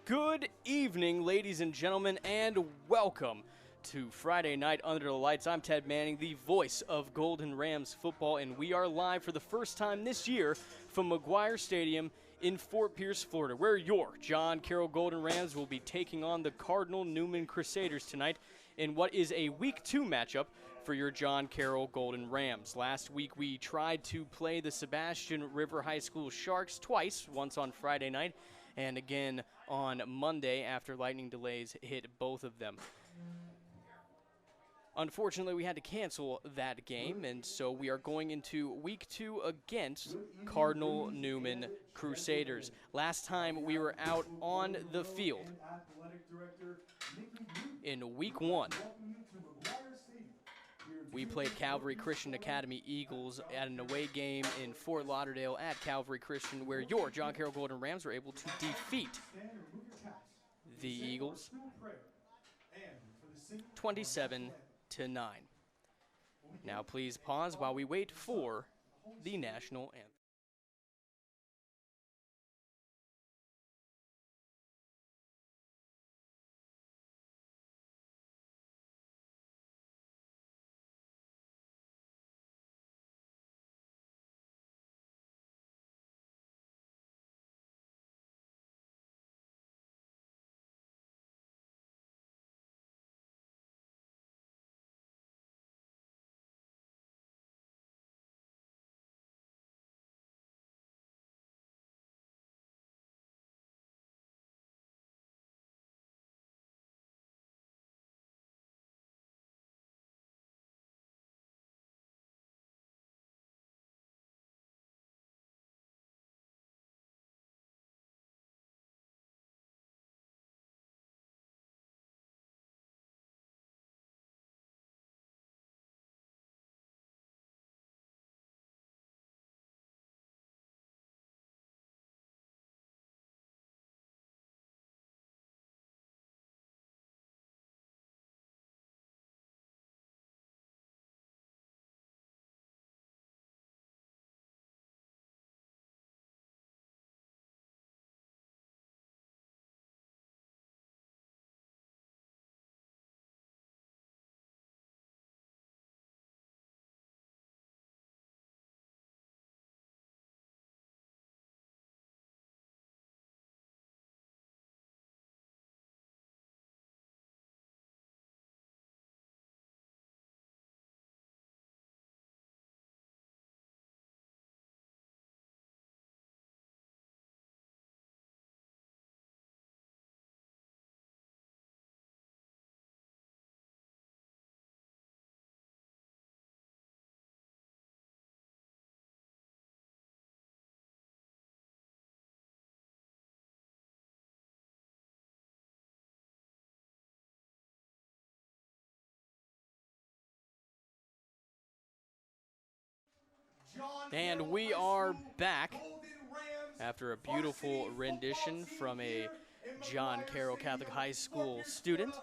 Good evening, ladies and gentlemen, and welcome to Friday Night Under the Lights. I'm Ted Manning, the voice of Golden Rams football, and we are live for the first time this year from McGuire Stadium in Fort Pierce, Florida, where your John Carroll Golden Rams will be taking on the Cardinal Newman Crusaders tonight in what is a Week 2 matchup for your John Carroll Golden Rams. Last week we tried to play the Sebastian River High School Sharks twice, once on Friday night and again on Monday after lightning delays hit both of them. Unfortunately, we had to cancel that game, and so we are going into Week 2 against Cardinal Newman Crusaders. Last time we were out on the field in Week 1. We played Calvary Christian Academy Eagles at an away game in Fort Lauderdale at Calvary Christian, where your John Carroll Golden Rams were able to defeat the Eagles 27-9. Now please pause while we wait for the national anthem. And we are back after a beautiful rendition from a John Carroll Catholic High School student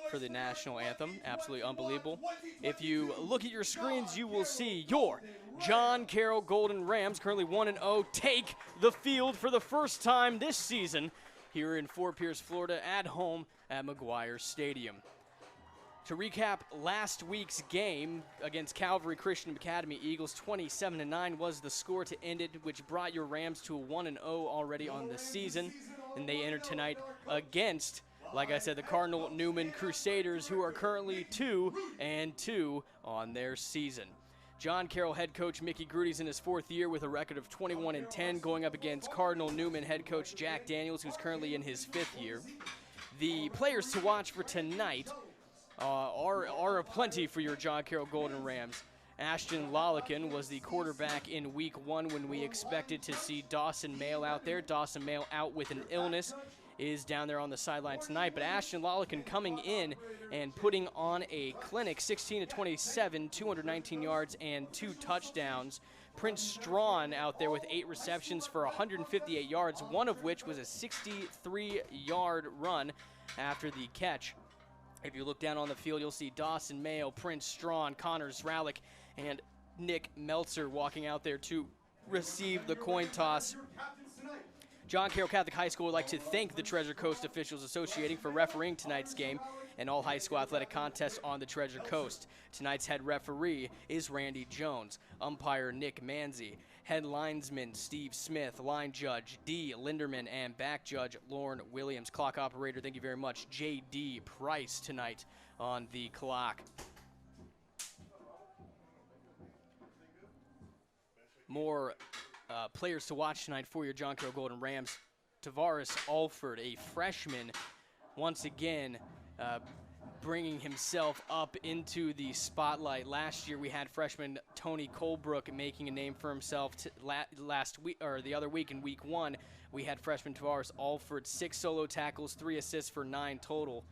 for the national anthem. Absolutely unbelievable. If you look at your screens, you will see your John Carroll Golden Rams, currently 1-0, take the field for the first time this season here in Fort Pierce, Florida, at home at McGuire Stadium. To recap last week's game against Calvary Christian Academy Eagles, 27-9 was the score to end it, which brought your Rams to a 1-0 already on the season. And they enter tonight against, like I said, the Cardinal Newman Crusaders, who are currently 2-2 on their season. John Carroll head coach Mickey Grudy's in his fourth year with a record of 21-10, going up against Cardinal Newman head coach Jack Daniels, who's currently in his fifth year. The players to watch for tonight are aplenty for your John Carroll Golden Rams. Ashton Lolican was the quarterback in Week 1 when we expected to see Dawson Mail out there. Dawson Mail out with an illness, is down there on the sideline tonight. But Ashton Lolican coming in and putting on a clinic, 16-27, 219 yards and 2 touchdowns. Prince Strawn out there with 8 receptions for 158 yards, one of which was a 63-yard run after the catch. If you look down on the field, you'll see Dawson Mayo, Prince Strawn, Connor Zralik, and Nick Meltzer walking out there to receive the coin toss. John Carroll Catholic High School would like to thank the Treasure Coast Officials Associating for refereeing tonight's game and all high school athletic contests on the Treasure Coast. Tonight's head referee is Randy Jones, umpire Nick Manzi, head linesman Steve Smith, line judge D. Linderman, and back judge Lauren Williams. Clock operator, thank you very much, J.D. Price tonight on the clock. More players to watch tonight for your John Carroll Golden Rams. Tavares Alford, a freshman, once again bringing himself up into the spotlight. Last year we had freshman Tony Colebrook making a name for himself. Last week, or the other week in week 1, we had freshman Tavares Alford, 6 solo tackles, 3 assists for 9 total.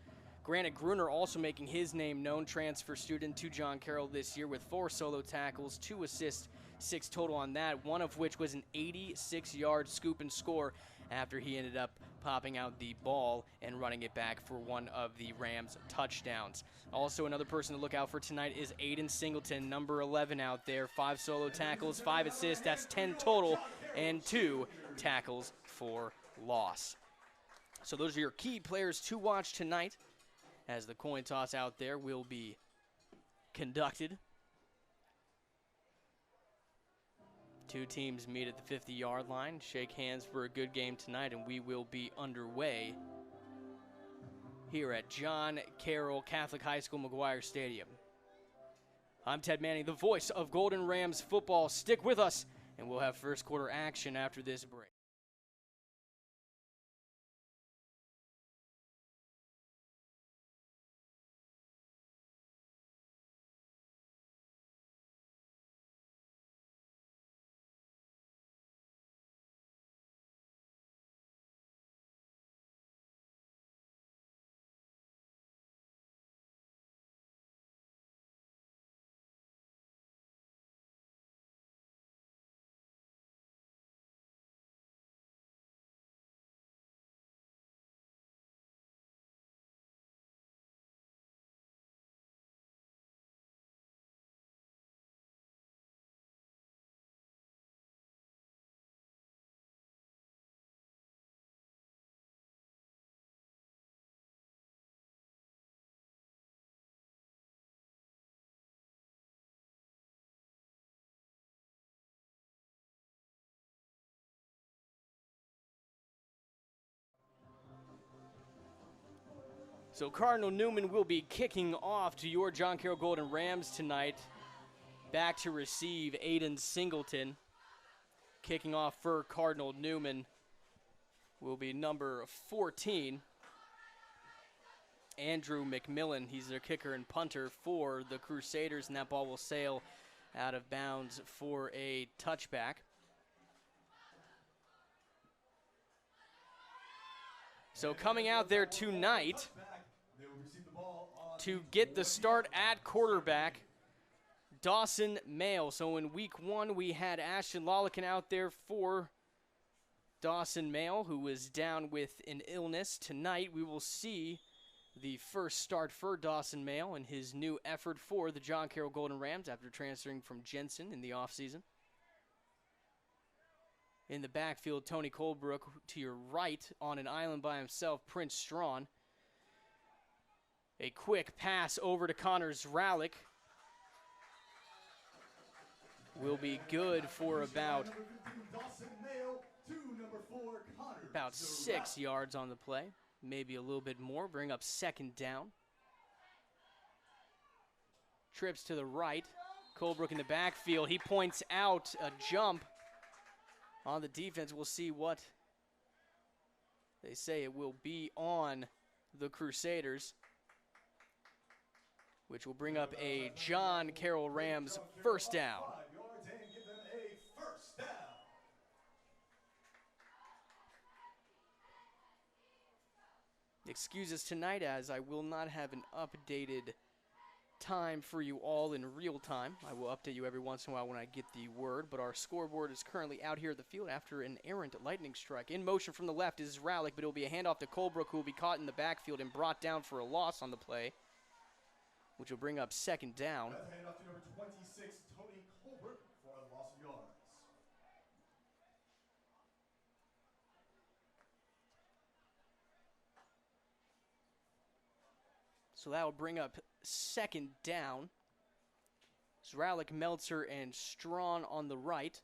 Granite Gruner also making his name known, transfer student to John Carroll this year with 4 solo tackles, 2 assists, 6 total on that, one of which was an 86-yard scoop and score after he ended up popping out the ball and running it back for one of the Rams' touchdowns. Also, another person to look out for tonight is Aiden Singleton, number 11 out there. 5 solo tackles, 5 assists, that's 10 total, and 2 tackles for loss. So those are your key players to watch tonight as the coin toss out there will be conducted. 2 teams meet at the 50-yard line, shake hands for a good game tonight, and we will be underway here at John Carroll Catholic High School, McGuire Stadium. I'm Ted Manning, the voice of Golden Rams football. Stick with us, and we'll have first quarter action after this break. So Cardinal Newman will be kicking off to your John Carroll Golden Rams tonight. Back to receive Aiden Singleton. Kicking off for Cardinal Newman will be number 14, Andrew McMillan. He's their kicker and punter for the Crusaders, and that ball will sail out of bounds for a touchback. So coming out there tonight to get the start at quarterback, Dawson Mail. So in week 1, we had Ashton Lollican out there for Dawson Mail, who was down with an illness. Tonight we will see the first start for Dawson Mail in his new effort for the John Carroll Golden Rams after transferring from Jensen in the offseason. In the backfield, Tony Colebrook to your right on an island by himself, Prince Strawn. A quick pass over to Connor Zralik will be good for about 6 yards on the play, maybe a little bit more, bring up second down. Trips to the right, Colebrook in the backfield. He points out a jump on the defense. We'll see what they say. It will be on the Crusaders, which will bring up a John Carroll Rams first down. Excuse us tonight, as I will not have an updated time for you all in real time. I will update you every once in a while when I get the word, but our scoreboard is currently out here at the field after an errant lightning strike. In motion from the left is Rallick, but it will be a handoff to Colebrook, who will be caught in the backfield and brought down for a loss on the play, which will bring up second down. That's handoff to number 26, Tony Colebrook, for a loss of yards. So that will bring up second down. Zralik, Meltzer, and Strawn on the right.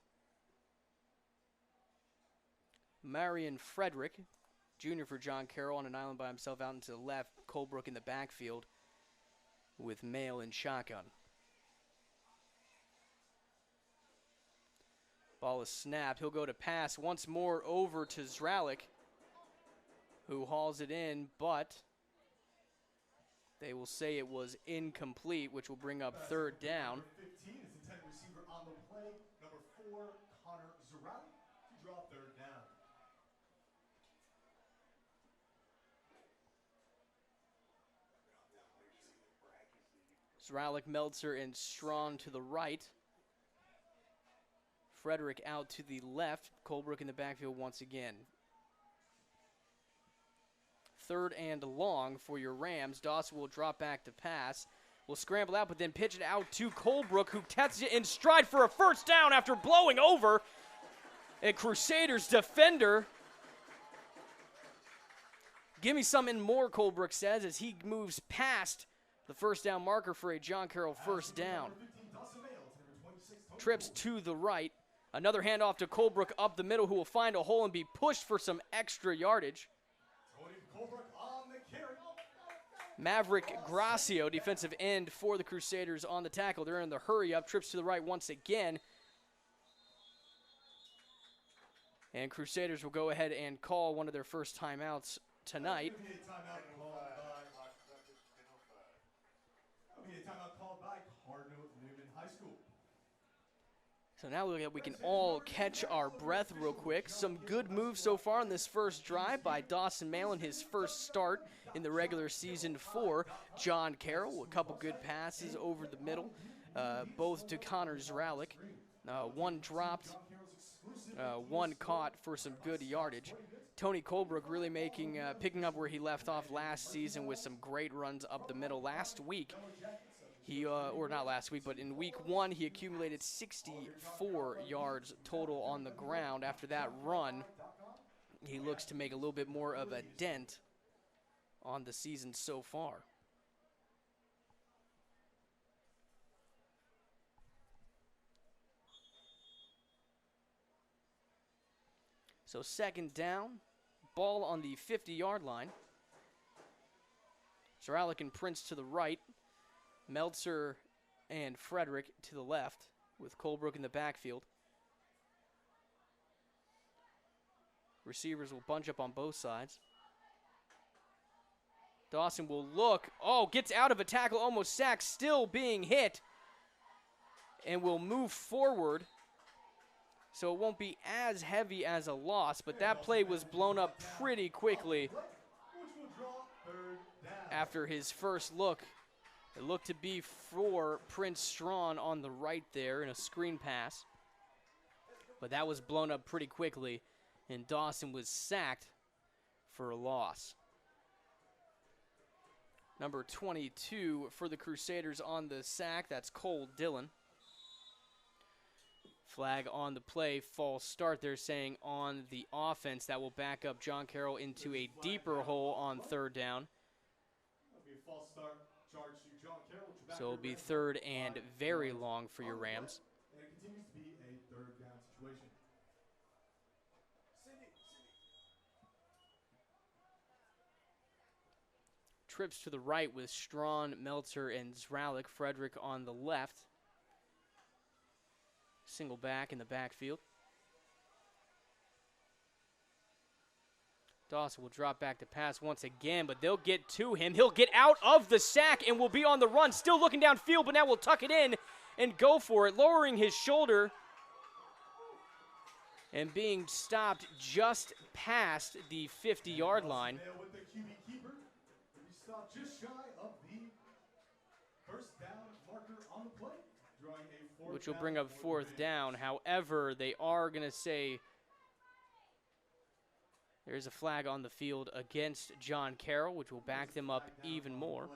Marion Frederick, junior for John Carroll, on an island by himself out into the left. Colebrook in the backfield with Mail and shotgun. Ball is snapped. He'll go to pass once more over to Zralik, who hauls it in, but they will say it was incomplete, which will bring up third down. Number 15 is intended receiver on the play. Number 4, Connor Zralik, to draw third down. Zralik, Meltzer, and Strawn to the right. Frederick out to the left. Colebrook in the backfield once again. Third and long for your Rams. Dawson will drop back to pass. Will scramble out, but then pitch it out to Colebrook, who tests it in stride for a first down after blowing over a Crusaders defender. Give me something more, Colebrook says, as he moves past the first down marker for a John Carroll first down. Trips to the right. Another handoff to Colebrook up the middle, who will find a hole and be pushed for some extra yardage. Maverick Gracio, defensive end for the Crusaders, on the tackle. They're in the hurry up. Trips to the right once again. And Crusaders will go ahead and call one of their first timeouts tonight. Timeout called by Cardinal Newman High School. So now we can all catch our breath real quick. Some good moves so far on this first drive by Dawson Malin, his first start in the regular season for John Carroll. A couple good passes over the middle, both to Connor Zralik. One dropped, one caught for some good yardage. Tony Colebrook really picking up where he left off last season with some great runs up the middle. Last week, or not last week, but in week 1, he accumulated 64 yards total on the ground. After that run, he looks to make a little bit more of a dent on the season so far. So second down, ball on the 50-yard line. Zralik and Prince to the right. Meltzer and Frederick to the left, with Colebrook in the backfield. Receivers will bunch up on both sides. Dawson will look. Oh, gets out of a tackle, almost sacked, still being hit, and will move forward. So it won't be as heavy as a loss, but that play was blown up pretty quickly after his first look. It looked to be for Prince Strawn on the right there in a screen pass. But that was blown up pretty quickly, and Dawson was sacked for a loss. Number 22 for the Crusaders on the sack, that's Cole Dillon. Flag on the play, false start. They're saying on the offense that will back up John Carroll into a deeper hole on third down. So it'll be third and very long for your Rams. And it continues to be a third down situation. Trips to the right with Strawn, Meltzer, and Zralik. Frederick on the left. Single back in the backfield. Dawson will drop back to pass once again, but they'll get to him. He'll get out of the sack and will be on the run. Still looking downfield, but now will tuck it in and go for it, lowering his shoulder and being stopped just past the 50-yard line. With the QB keeper, we stopped just shy of the first down marker on the play, drawing a fourth, which will bring up fourth down. However, they are going to say there's a flag on the field against John Carroll, which will back them up even more.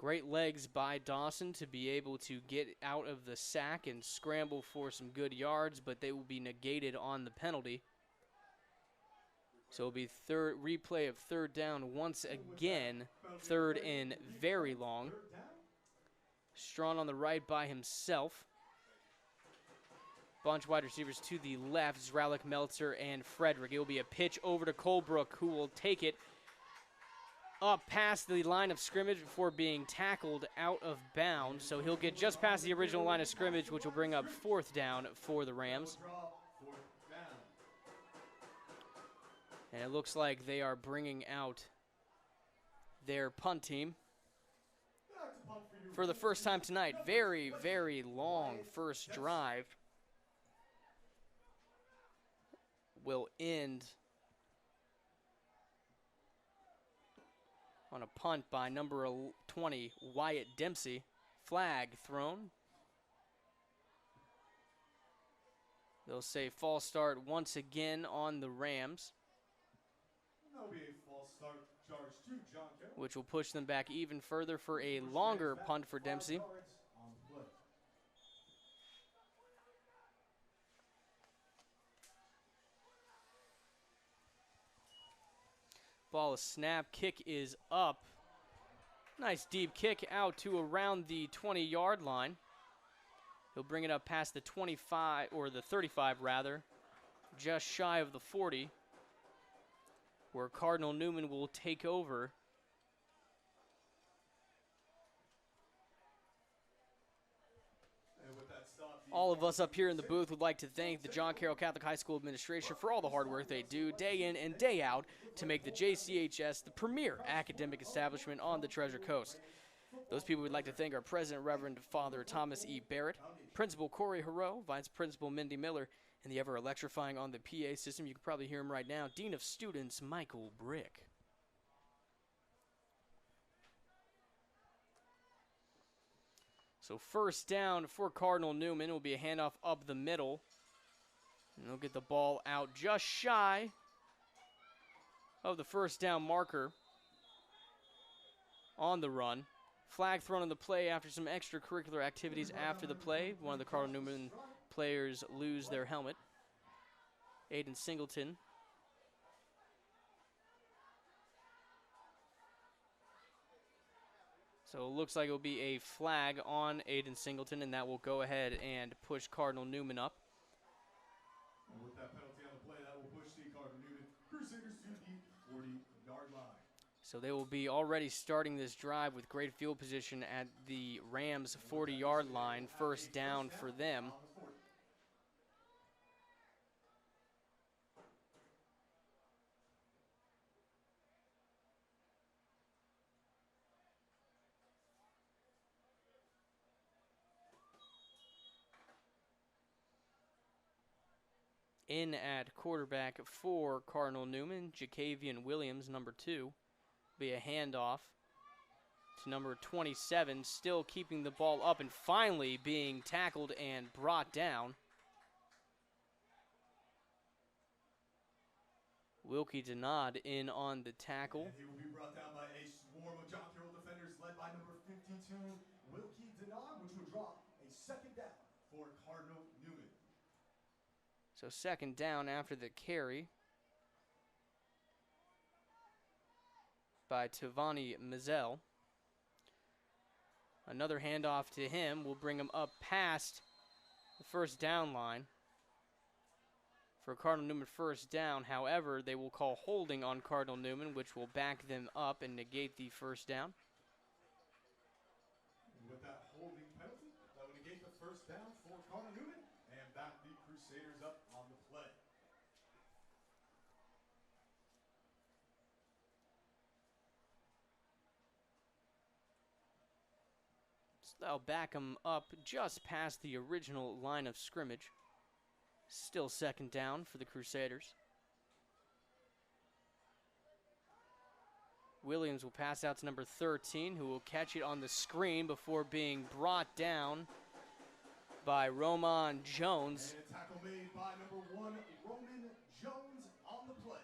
Great legs by Dawson to be able to get out of the sack and scramble for some good yards, but they will be negated on the penalty. So it'll be replay of third down once again. Third and very long. Strawn on the right by himself. Bunch wide receivers to the left, Zralik, Meltzer, and Frederick. It will be a pitch over to Colebrook, who will take it up past the line of scrimmage before being tackled out of bounds. So he'll get just past the original line of scrimmage, which will bring up fourth down for the Rams. And it looks like they are bringing out their punt team for the first time tonight. Very, very long first drive will end on a punt by number 20, Wyatt Dempsey. Flag thrown. They'll say false start once again on the Rams, That'll be a false start charge to John Carroll. which will push them back even further for a longer punt for Dempsey. 5 yards on the play. Ball is snapped. Kick is up. Nice deep kick out to around the 20-yard line. He'll bring it up past the 25, or the 35 rather, just shy of the 40, where Cardinal Newman will take over. And with that stop, All of us up here in the booth would like to thank the John Carroll Catholic High School administration for all the hard work they do day in and day out to make the JCHS the premier academic establishment on the Treasure Coast. Those people we'd like to thank are President Reverend Father Thomas E. Barrett, Principal Corey Harreau, Vice Principal Mindy Miller, and the ever electrifying on the PA system, you can probably hear him right now, Dean of Students Michael Brick. So first down for Cardinal Newman will be a handoff up the middle. And they'll get the ball out just shy of the first down marker on the run. Flag thrown on the play after some extracurricular activities after the play. One of the Cardinal Newman players lose their helmet. Aiden Singleton. So it looks like it will be a flag on Aiden Singleton, and that will go ahead and push Cardinal Newman up. And with that penalty on the play, that will push the Cardinal Newman Crusaders to the 40-yard line. So they will be already starting this drive with great field position at the Rams' 40-yard line. First down for them. In at quarterback for Cardinal Newman, Jacavian Williams, number 2. Be a handoff to number 27, still keeping the ball up and finally being tackled and brought down. Wilkie Denard in on the tackle. And he will be brought down by a swarm of John Carroll defenders led by number 52, Wilkie Denard, which will draw a second down for Cardinal Newman. So second down after the carry by Tavani Mizell. Another handoff to him will bring him up past the first down line for Cardinal Newman first down. However, they will call holding on Cardinal Newman, which will back them up and negate the first down. With that holding penalty, that will negate the first down for Cardinal Newman and back the Crusaders up on the play. So they'll back them up just past the original line of scrimmage. Still second down for the Crusaders. Williams will pass out to number 13, who will catch it on the screen before being brought down by Roman Jones. And a tackle made by number 1, Roman Jones on the play.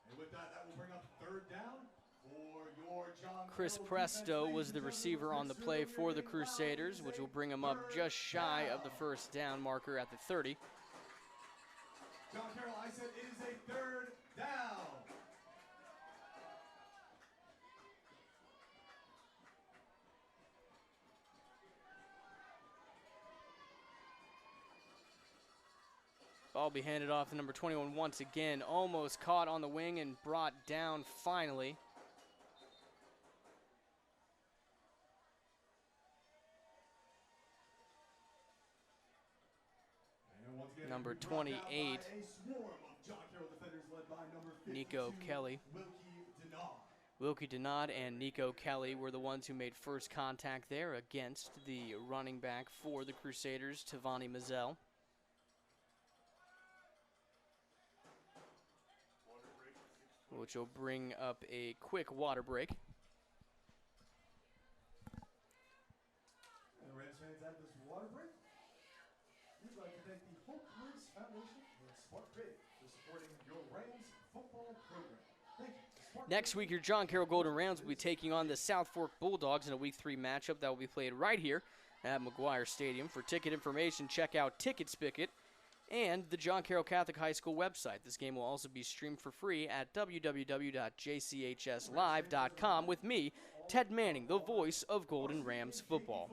And with that, that will bring up third down for your Chris Presto was the receiver on the play for the Crusaders, which will bring him up just shy of the first down marker at the 30. John Carroll, I said it is a third down. Ball will be handed off to number 21 once again. Almost caught on the wing and brought down finally. Number 28, Nico Kelly. Wilkie Denard and Nico Kelly were the ones who made first contact there against the running back for the Crusaders, Tavani Mazzell. Which will bring up a quick water break. And the Rams fans out of this water break, we'd like to thank the Hope Lives Foundation and Smart Grid for supporting your Rams football program. Thank you. Next week, your John Carroll Golden Rams will be taking on the South Fork Bulldogs in a Week 3 matchup that will be played right here at McGuire Stadium. For ticket information, check out Ticket Spicket and the John Carroll Catholic High School website. This game will also be streamed for free at www.jchslive.com with me, Ted Manning, the voice of Golden Rams football.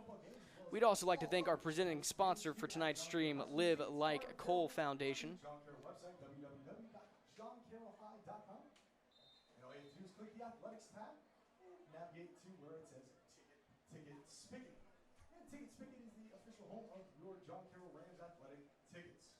We'd also like to thank our presenting sponsor for tonight's stream, Live Like Cole Foundation. John Carroll website, www.johncarrollhigh.com. And all you have to do is click the Athletics tab and navigate to where it says Ticket Spicket. And Ticket Spicket is the official home of your John Carroll Rams athletic tickets.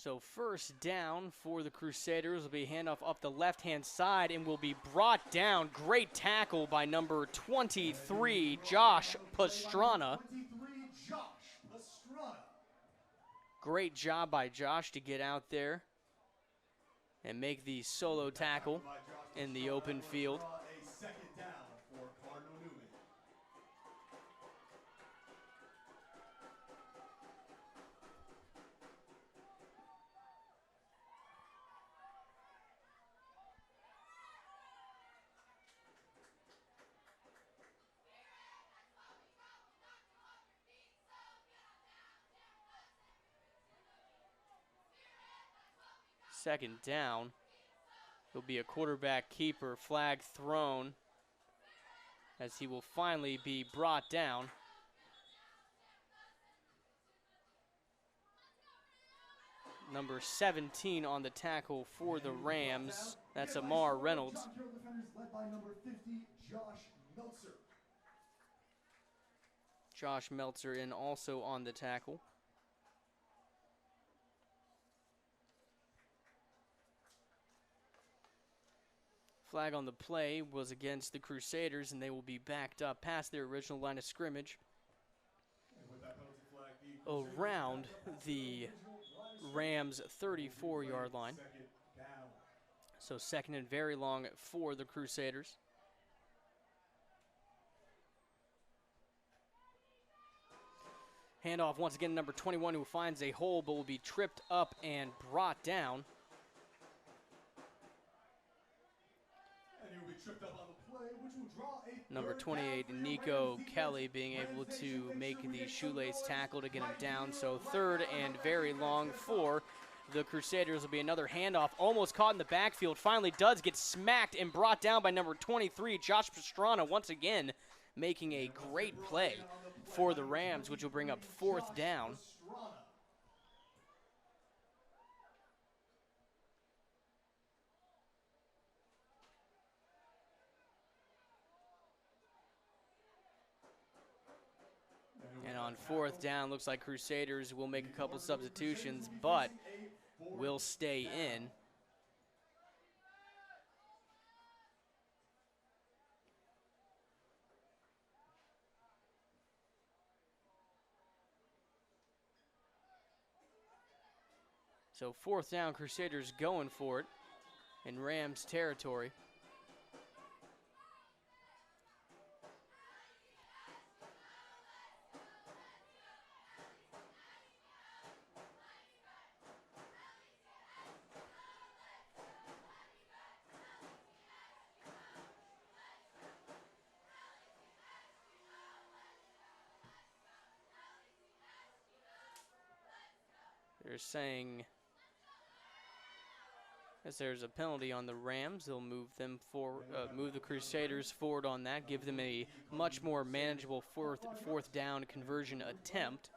So first down for the Crusaders will be handoff up the left-hand side and will be brought down. Great tackle by number 23, Josh Pastrana. Great job by Josh to get out there and make the solo tackle in the open field. A second down for Cardinal Newman. Second down. It'll be a quarterback keeper, flag thrown, as he will finally be brought down. Number 17 on the tackle for the Rams. That's Amar Reynolds. John Carroll defenders led by number 50, Josh Meltzer. Josh Meltzer in also on the tackle. Flag on the play was against the Crusaders, and they will be backed up past their original line of scrimmage around the Rams' 34-yard line. So second and very long for the Crusaders. Handoff once again, number 21, who finds a hole but will be tripped up and brought down. Number 28, Nico Kelly, being able to make the shoelace tackle to get him down. So third and very long for the Crusaders will be another handoff. Almost caught in the backfield. Finally does get smacked and brought down by number 23, Josh Pastrana, once again making a great play for the Rams, which will bring up fourth down. And on fourth down, looks like Crusaders will make a couple substitutions, but will stay in. So fourth down, Crusaders going for it in Rams territory. They're saying as there's a penalty on the Rams, they'll move them forward, move the Crusaders forward on that, give them a much more manageable fourth down conversion attempt.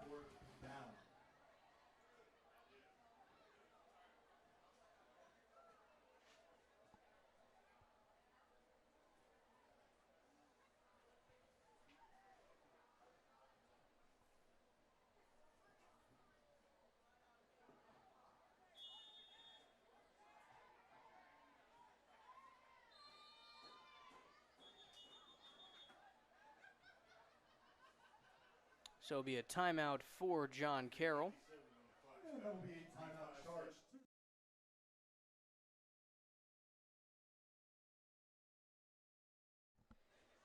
So it'll be a timeout for John Carroll. And that will be a timeout charge.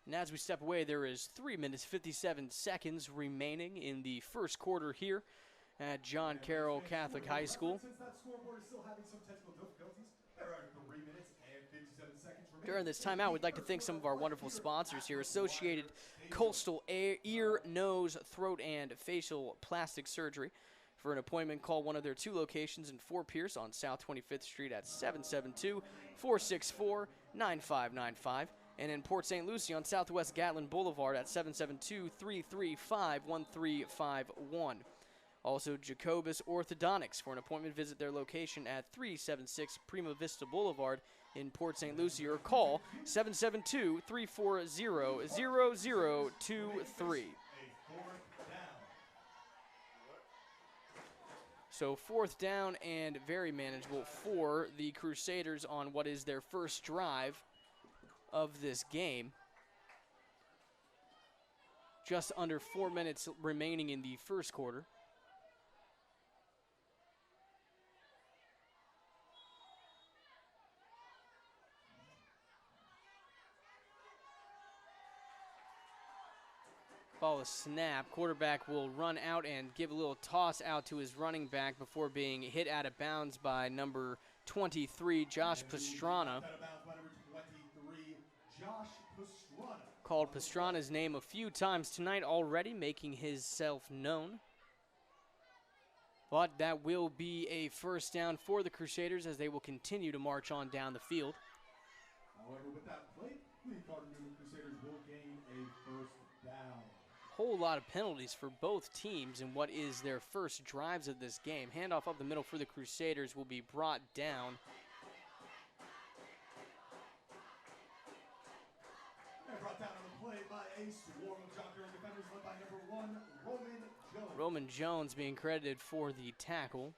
And as we step away, there is 3 minutes, 57 seconds remaining in the first quarter here at John Carroll Catholic High School. Since that scoreboard is still having some technical difficulties, there are 3 minutes and 57 seconds remaining. During this timeout, we'd like to thank some of our wonderful sponsors here. Associated Coastal Ear, Nose, Throat, and Facial Plastic Surgery. For an appointment, call one of their 2 locations in Fort Pierce on South 25th Street at 772-464-9595. And in Port St. Lucie on Southwest Gatlin Boulevard at 772-335-1351. Also, Jacobus Orthodontics. For an appointment, visit their location at 376 Prima Vista Boulevard in Port St. Lucie or call 772-340-0023. So fourth down and very manageable for the Crusaders on what is their first drive of this game. Just under 4 minutes remaining in the first quarter. Ball is snapped. Quarterback will run out and give a little toss out to his running back before being hit out of bounds by number 23, Josh Pastrana. Called Pastrana's name a few times tonight already, making himself known. But that will be a first down for the Crusaders as they will continue to march on down the field. However, with that play, the Cardinal Crusaders will gain a first down. Whole lot of penalties for both teams in what is their first drives of this game. Handoff up the middle for the Crusaders will be brought down. And brought down on the play by a swarm of John Carroll defenders led by number 1, Roman Jones. Roman Jones being credited for the tackle.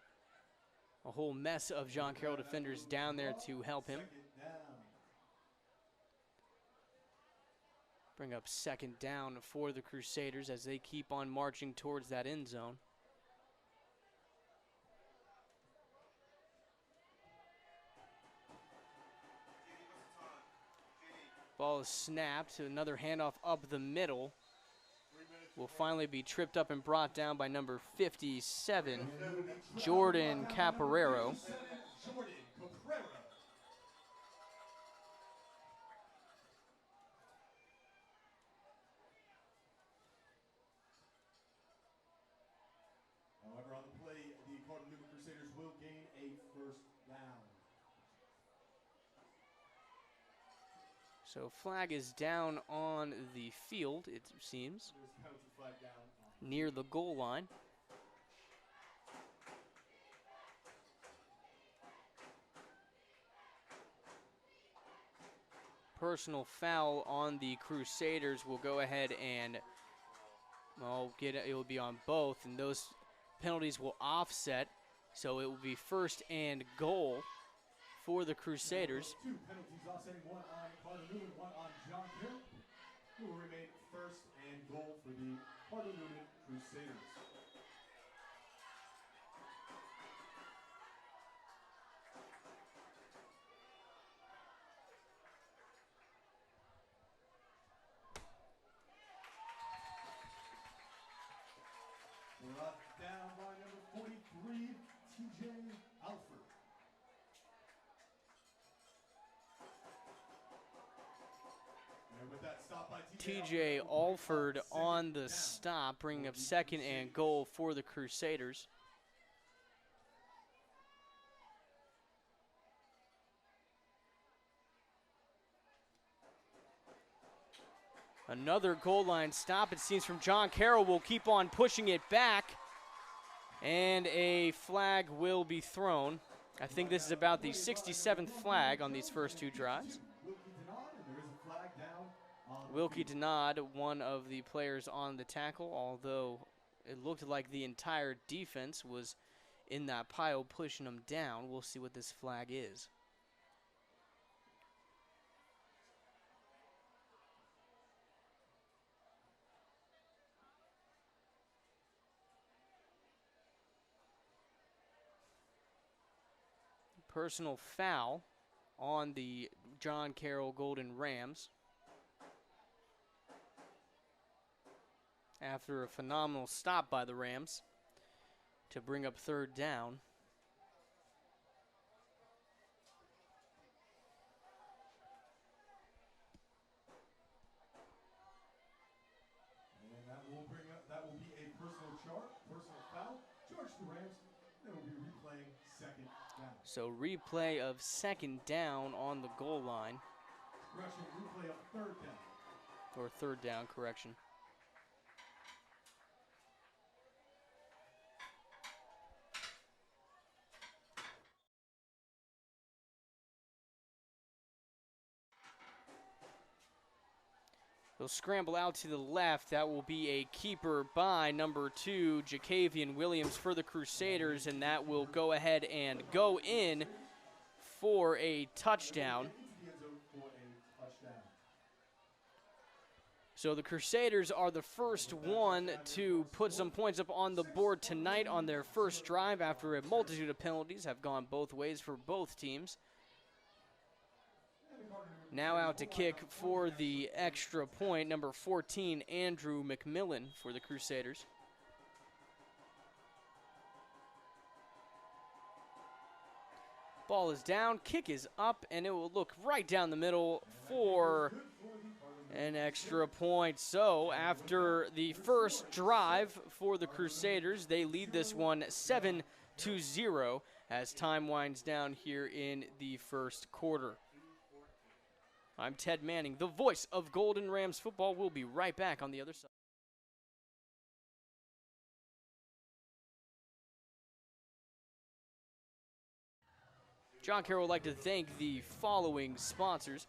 A whole mess of John Carroll defenders down there to help him. Bring up second down for the Crusaders as they keep on marching towards that end zone. Ball is snapped. Another handoff up the middle. Will finally be tripped up and brought down by number 57, Jordan Caparero. However, on the play, the Cardinal Crusaders will gain a first down. So flag is down on the field, it seems, Penalty flag down on near the goal line. Personal foul on the Crusaders will go ahead and it will be on both, and those penalties will offset, so it will be first and goal for the Crusaders. 2 penalties offsetting, one on Cardinal, one on John Carroll, who will remain first and goal for the Cardinal Crusaders. Brought down by number 43, TJ Alford. And with that stop by TJ Alford on the stop, bringing up second and goal for the Crusaders. Another goal line stop, it seems, from John Carroll. Will keep on pushing it back, and a flag will be thrown. I think this is about the 67th flag on these first two drives. Wilkie Denod, one of the players on the tackle, although it looked like the entire defense was in that pile pushing them down. We'll see what this flag is. Personal foul on the John Carroll Golden Rams after a phenomenal stop by the Rams to bring up third down. And that will be a personal foul. Charge the Rams. They will be replaying second down. So replay of second down on the goal line. Correction, replay of third down. Or third down, correction. They'll scramble out to the left. That will be a keeper by number 2, Jacavian Williams for the Crusaders, and that will go ahead and go in for a touchdown. So the Crusaders are the first one to put some points up on the board tonight on their first drive after a multitude of penalties have gone both ways for both teams. Now out to kick for the extra point, number 14, Andrew McMillan for the Crusaders. Ball is down, kick is up, and it will look right down the middle for an extra point. So after the first drive for the Crusaders, they lead this one 7-0 as time winds down here in the first quarter. I'm Ted Manning, the voice of Golden Rams football. We'll be right back on the other side. John Carroll would like to thank the following sponsors: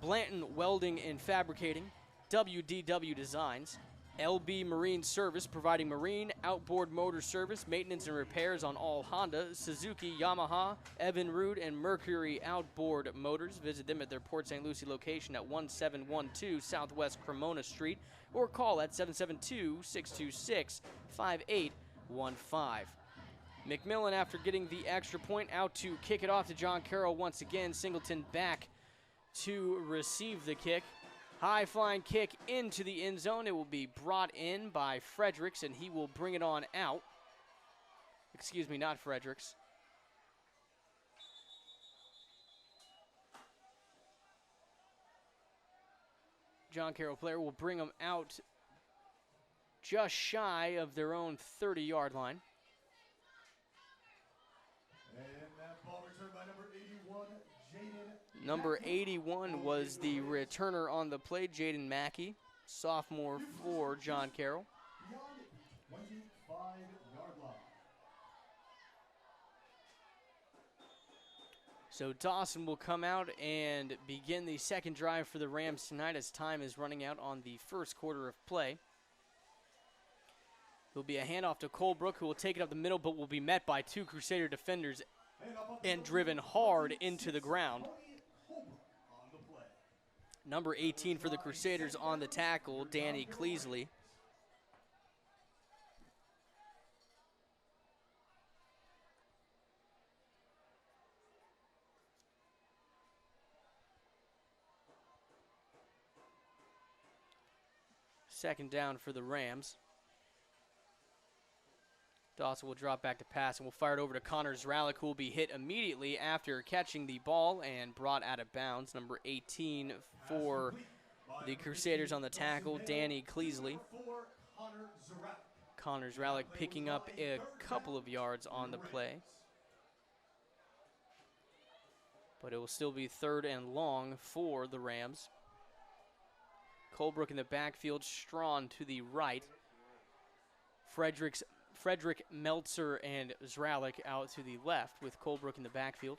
Blanton Welding and Fabricating, WDW Designs, LB Marine Service, providing marine, outboard motor service, maintenance and repairs on all Honda, Suzuki, Yamaha, Evinrude, and Mercury outboard motors. Visit them at their Port St. Lucie location at 1712 Southwest Cremona Street or call at 772-626-5815. McMillan, after getting the extra point, out to kick it off to John Carroll once again. Singleton back to receive the kick. High flying kick into the end zone. It will be brought in by Fredericks, and he will bring it on out. Excuse me, not Fredericks. John Carroll player will bring them out just shy of their own 30-yard line. And that ball returned by number 81, Jaden. Number 81 was the returner on the play, Jaden Mackey, sophomore for John Carroll. Beyond the 25-yard line. So Dawson will come out and begin the second drive for the Rams tonight as time is running out on the first quarter of play. There'll be a handoff to Colebrook, who will take it up the middle, but will be met by two Crusader defenders and driven hard into the ground. Number 18 for the Crusaders on the tackle, Danny Cleasley. Second down for the Rams. Dawson will drop back to pass and will fire it over to Connor Zralik, who will be hit immediately after catching the ball and brought out of bounds. Number 18 for the Crusaders on the tackle, Danny Cleasley. Connor Zralik picking up a couple of yards on the play. But it will still be third and long for the Rams. Colebrook in the backfield, Strawn to the right. Frederick, Meltzer, and Zralik out to the left with Colebrook in the backfield.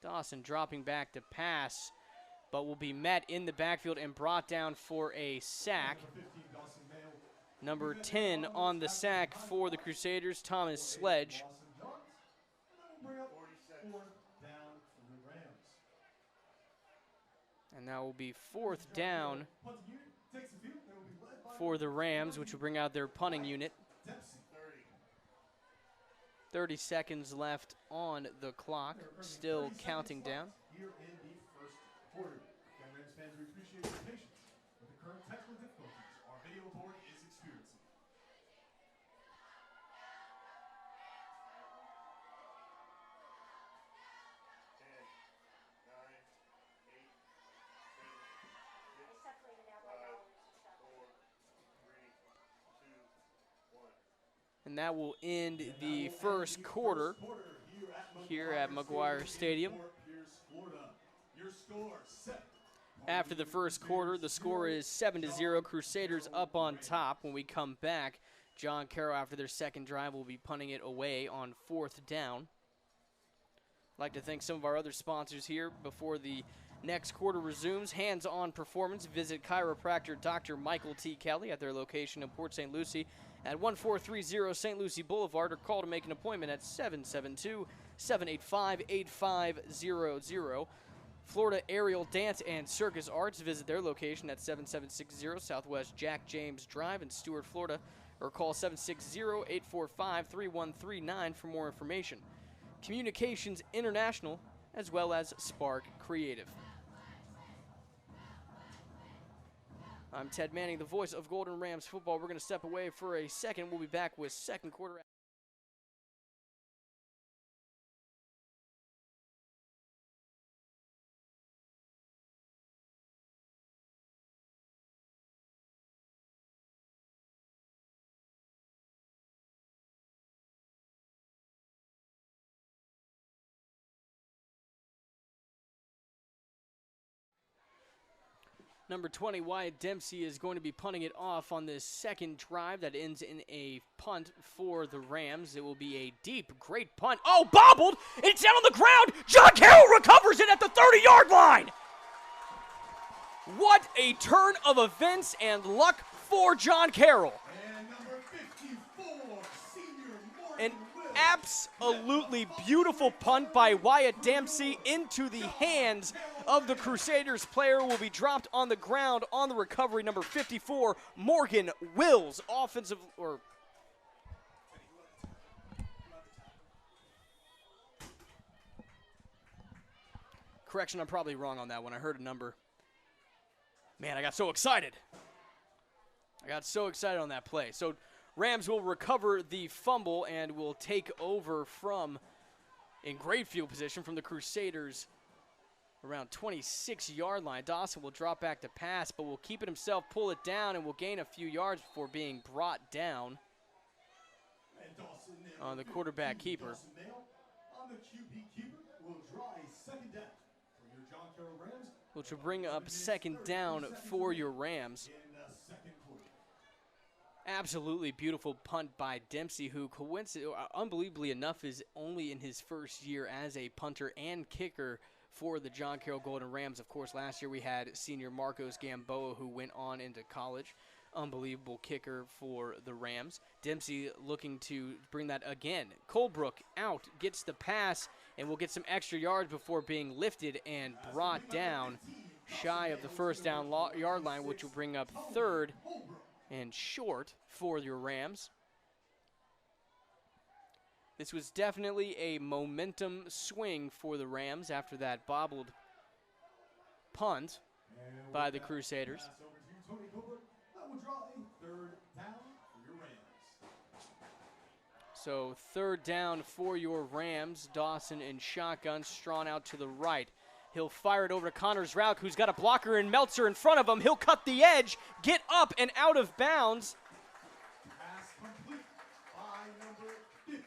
Dawson dropping back to pass, but will be met in the backfield and brought down for a sack. Number 10 on the sack for the Crusaders, Thomas Sledge. And that will be 4th down for the Rams, which will bring out their punting unit. 30 seconds left on the clock, still counting down. Here in the first quarter. Again, Rams fans, we appreciate your patience with the current technical difficulties our video board is experiencing. And that will end the first quarter here at McGuire Stadium. After the first quarter, the score is 7-0. Crusaders up on top. When we come back, John Carroll, after their second drive, will be punting it away on 4th down. I'd like to thank some of our other sponsors here before the next quarter resumes. Hands-on Performance. Visit chiropractor Dr. Michael T. Kelly at their location in Port St. Lucie at 1430 St. Lucie Boulevard, or call to make an appointment at 772-785-8500. Florida Aerial Dance and Circus Arts. Visit their location at 7760 Southwest Jack James Drive in Stuart, Florida, or call 760-845-3139 for more information. Communications International, as well as Spark Creative. I'm Ted Manning, the voice of Golden Rams football. We're going to step away for a second. We'll be back with second quarter. Number 20, Wyatt Dempsey, is going to be punting it off on this second drive that ends in a punt for the Rams. It will be a deep, great punt. Oh, bobbled! It's down on the ground! John Carroll recovers it at the 30-yard line! What a turn of events and luck for John Carroll. And number 54, senior An absolutely beautiful punt by Wyatt Dempsey into the hands of the Crusaders player. Will be dropped on the ground on the recovery. Number 54, Morgan Wills, offensive or correction, I'm probably wrong on that one. I heard a number. Man, I got so excited. On that play. So Rams will recover the fumble and will take over from, in great field position, from the Crusaders around 26-yard line. Dawson will drop back to pass, but will keep it himself, pull it down, and will gain a few yards before being brought down on the quarterback keeper. On the QB keeper will draw a second down for your John Carroll Rams, which will bring up second down for your Rams. in the second quarter. Absolutely beautiful punt by Dempsey, who unbelievably enough is only in his first year as a punter and kicker for the John Carroll Golden Rams. Of course, last year we had senior Marcos Gamboa, who went on into college. Unbelievable kicker for the Rams. Dempsey looking to bring that again. Colebrook out, gets the pass, and will get some extra yards before being lifted and brought down shy of the first down yard line, which will bring up third and short for your Rams. This was definitely a momentum swing for the Rams after that bobbled punt by the Crusaders. Pass over to Tony Colebrook. That will draw a third down for your Rams. So third down for your Rams. Dawson in shotgun, Strawn out to the right. He'll fire it over to Connor Zralik, who's got a blocker and Meltzer in front of him. He'll cut the edge, get up and out of bounds. Pass complete by number 15,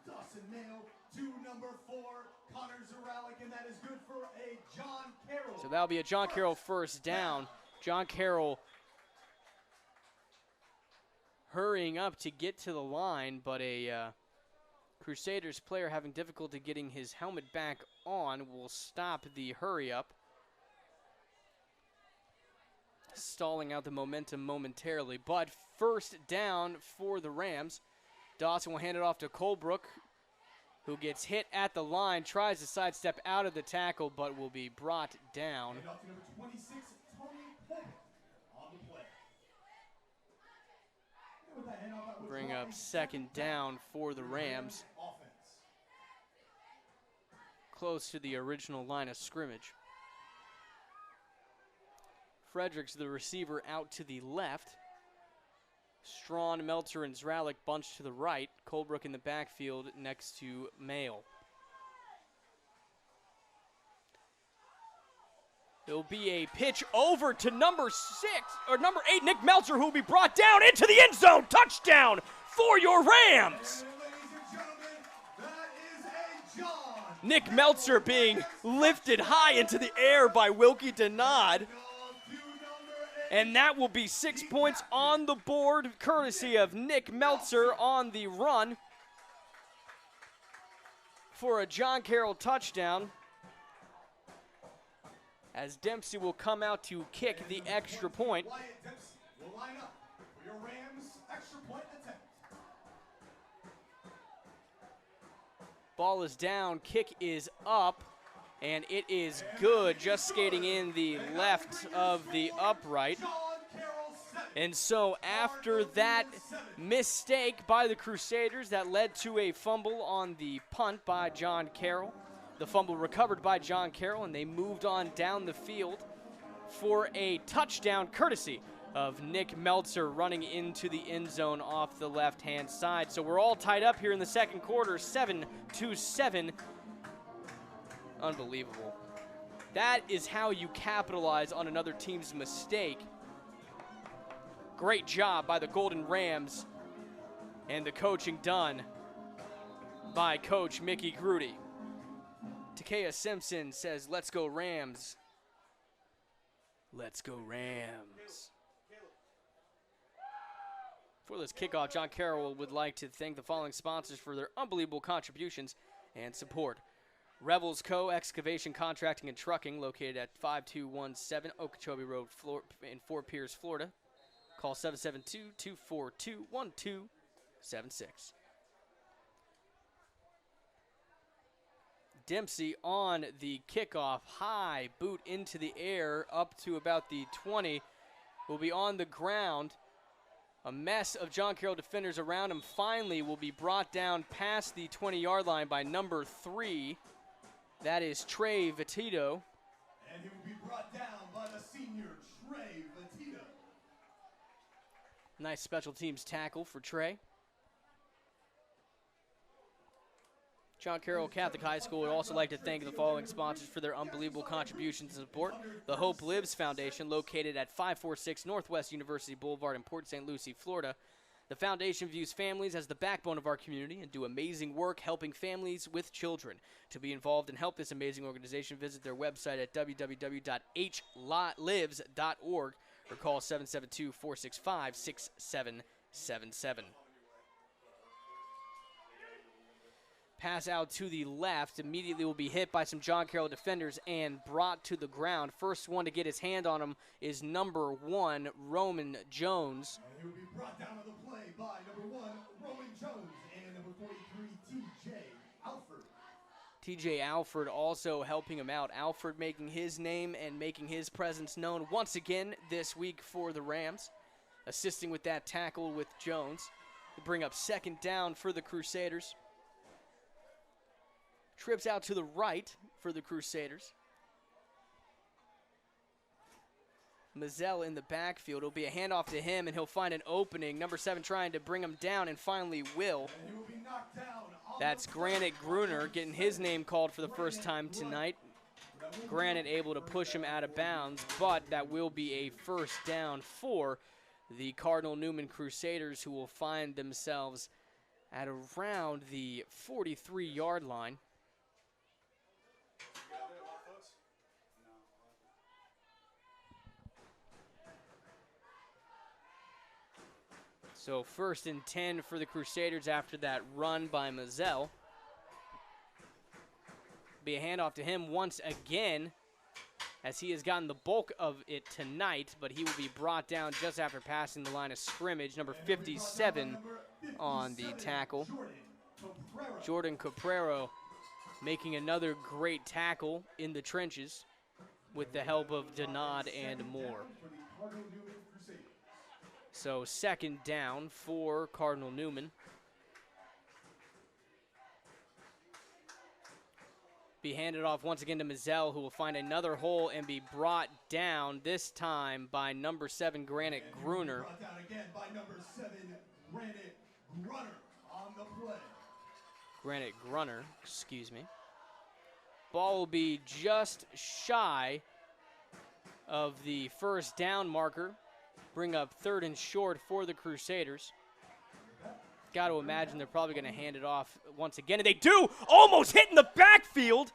Dawson Mayo, to number 4, Connor Zralik, and that is good for a John Carroll. So that'll be a John Carroll first down. John Carroll hurrying up to get to the line, but a Crusaders player having difficulty getting his helmet back on will stop the hurry up, stalling out the momentum momentarily. But first down for the Rams. Dawson will hand it off to Colebrook, who gets hit at the line, tries to sidestep out of the tackle, but will be brought down. And off to number 26, Tony Colebrook on the play. And with that handoff, that would Bring draw up a second down for the Rams, offense. close to the original line of scrimmage. Fredericks, the receiver, out to the left. Strawn, Meltzer, and Zralik bunched to the right. Colebrook in the backfield next to Mail. There'll be a pitch over to number 8, Nick Meltzer, who will be brought down into the end zone. Touchdown for your Rams. And ladies and gentlemen, that is a John. Nick Meltzer being lifted high into the air by Wilkie Denod. And that will be 6 points on the board, courtesy of Nick Meltzer on the run for a John Carroll touchdown, as Dempsey will come out to kick the extra point. Wyatt Dempsey will line up for your Rams extra point attempt. Ball is down, kick is up, and it is good, just skating in the left of the upright. And so after that mistake by the Crusaders that led to a fumble on the punt by John Carroll, the fumble recovered by John Carroll, and they moved on down the field for a touchdown courtesy of Nick Meltzer running into the end zone off the left-hand side. So we're all tied up here in the second quarter, 7-7. Unbelievable. That is how you capitalize on another team's mistake. Great job by the Golden Rams, and the coaching done by Coach Mickey Grudy. Takea Simpson says, "Let's go Rams. Let's go Rams." For this kickoff, John Carroll would like to thank the following sponsors for their unbelievable contributions and support. Revels Co. Excavation, Contracting, and Trucking, located at 5217 Okeechobee Road in Fort Pierce, Florida. Call 772-242-1276. Dempsey on the kickoff, high boot into the air up to about the 20. Will be on the ground. A mess of John Carroll defenders around him. Finally will be brought down past the 20-yard line by number 3. That is Trey Vitito. And he will be brought down by the senior Trey Vitito. Nice special teams tackle for Trey. John Carroll Catholic High School would also like to thank the following sponsors for their unbelievable contributions and support. The Hope Lives Foundation, located at 546 Northwest University Boulevard in Port St. Lucie, Florida. The foundation views families as the backbone of our community and do amazing work helping families with children. To be involved and help this amazing organization, visit their website at www.hlives.org or call 772-465-6777. Pass out to the left, immediately will be hit by some John Carroll defenders and brought to the ground. First one to get his hand on him is number 1, Roman Jones. And he will be brought down on the play by number 1, Roman Jones, and number 43, T.J. Alford. T.J. Alford also helping him out. Alford making his name and making his presence known once again this week for the Rams, assisting with that tackle with Jones to bring up second down for the Crusaders. Trips out to the right for the Crusaders. Mazzell in the backfield. It'll be a handoff to him, and he'll find an opening. Number 7 trying to bring him down, and finally will. And he will be knocked down. That's Granite Gruner getting his name called for the first time tonight. Granite able to push him out of bounds, but that will be a first down for the Cardinal Newman Crusaders, who will find themselves at around the 43-yard line. So 1st and 10 for the Crusaders after that run by Mazzell. Be a handoff to him once again, as he has gotten the bulk of it tonight, but he will be brought down just after passing the line of scrimmage. Number 57 on the tackle. Jordan Caprero making another great tackle in the trenches with the help of Denard and Moore. So 2nd down for Cardinal Newman. Be handed off once again to Mazzell, who will find another hole and be brought down, this time by number 7, Granite Gruner. Brought down again by number 7, Granite Gruner on the play. Granite Gruner, excuse me. Ball will be just shy of the 1st down marker. Bring up 3rd and short for the Crusaders. Got to imagine they're probably going to hand it off once again. And they do! Almost hitting the backfield!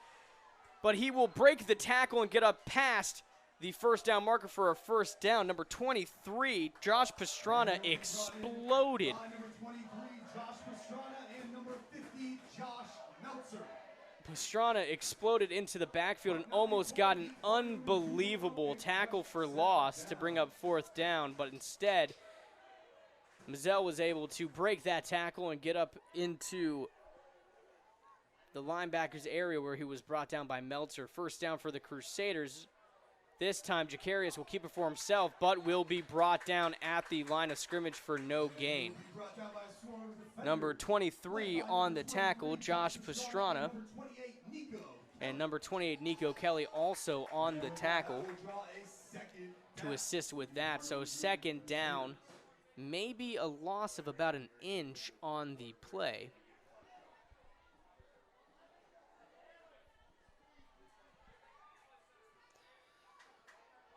But he will break the tackle and get up past the 1st down marker for a 1st down. Number 23, Josh Pastrana, exploded. Number 23, Josh Pastrana, and number 50, Josh Meltzer. Pastrana exploded into the backfield and almost got an unbelievable tackle for loss to bring up 4th down, but instead, Mazzell was able to break that tackle and get up into the linebacker's area where he was brought down by Meltzer. 1st down for the Crusaders. This time, Jacarius will keep it for himself, but will be brought down at the line of scrimmage for no gain. Number 23 on the tackle, Josh Pastrana. And number 28, Nico Kelly, also on the tackle to assist with that. So 2nd down, maybe a loss of about an inch on the play.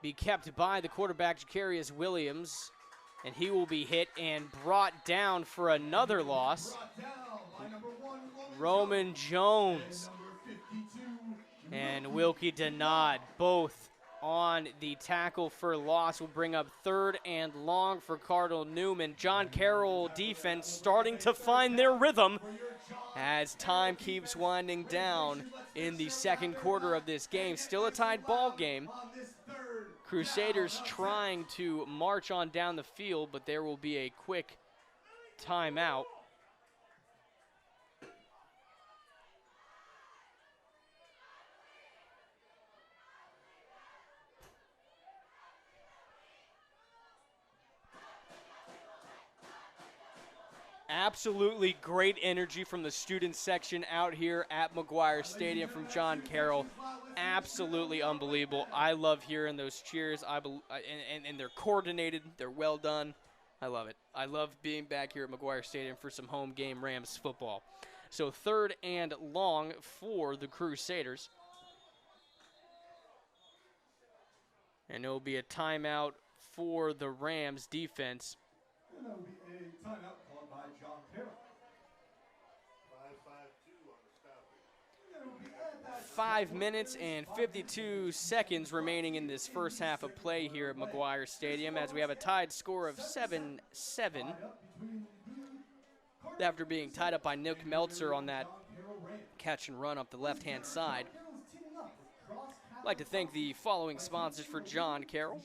Be kept by the quarterback, Jacarius Williams, and he will be hit and brought down for another loss. Roman Jones and Wilkie Denard, both on the tackle for loss, will bring up 3rd and long for Cardinal Newman. John Carroll defense starting to find their rhythm as time keeps winding down in the 2nd quarter of this game. Still a tied ball game. Crusaders trying to march on down the field, but there will be a quick timeout. Absolutely great energy from the student section out here at McGuire Stadium from John Carroll. Absolutely unbelievable. I love hearing those cheers. And they're coordinated. They're well done. I love it. I love being back here at McGuire Stadium for some home game Rams football. So 3rd and long for the Crusaders. And it will be a timeout for the Rams defense. And that will be a timeout called by John Carroll. 5 minutes and 52 seconds remaining in this 1st half of play here at McGuire Stadium, as we have a tied score of 7-7 after being tied up by Nick Meltzer on that catch and run up the left-hand side. I'd like to thank the following sponsors for John Carroll.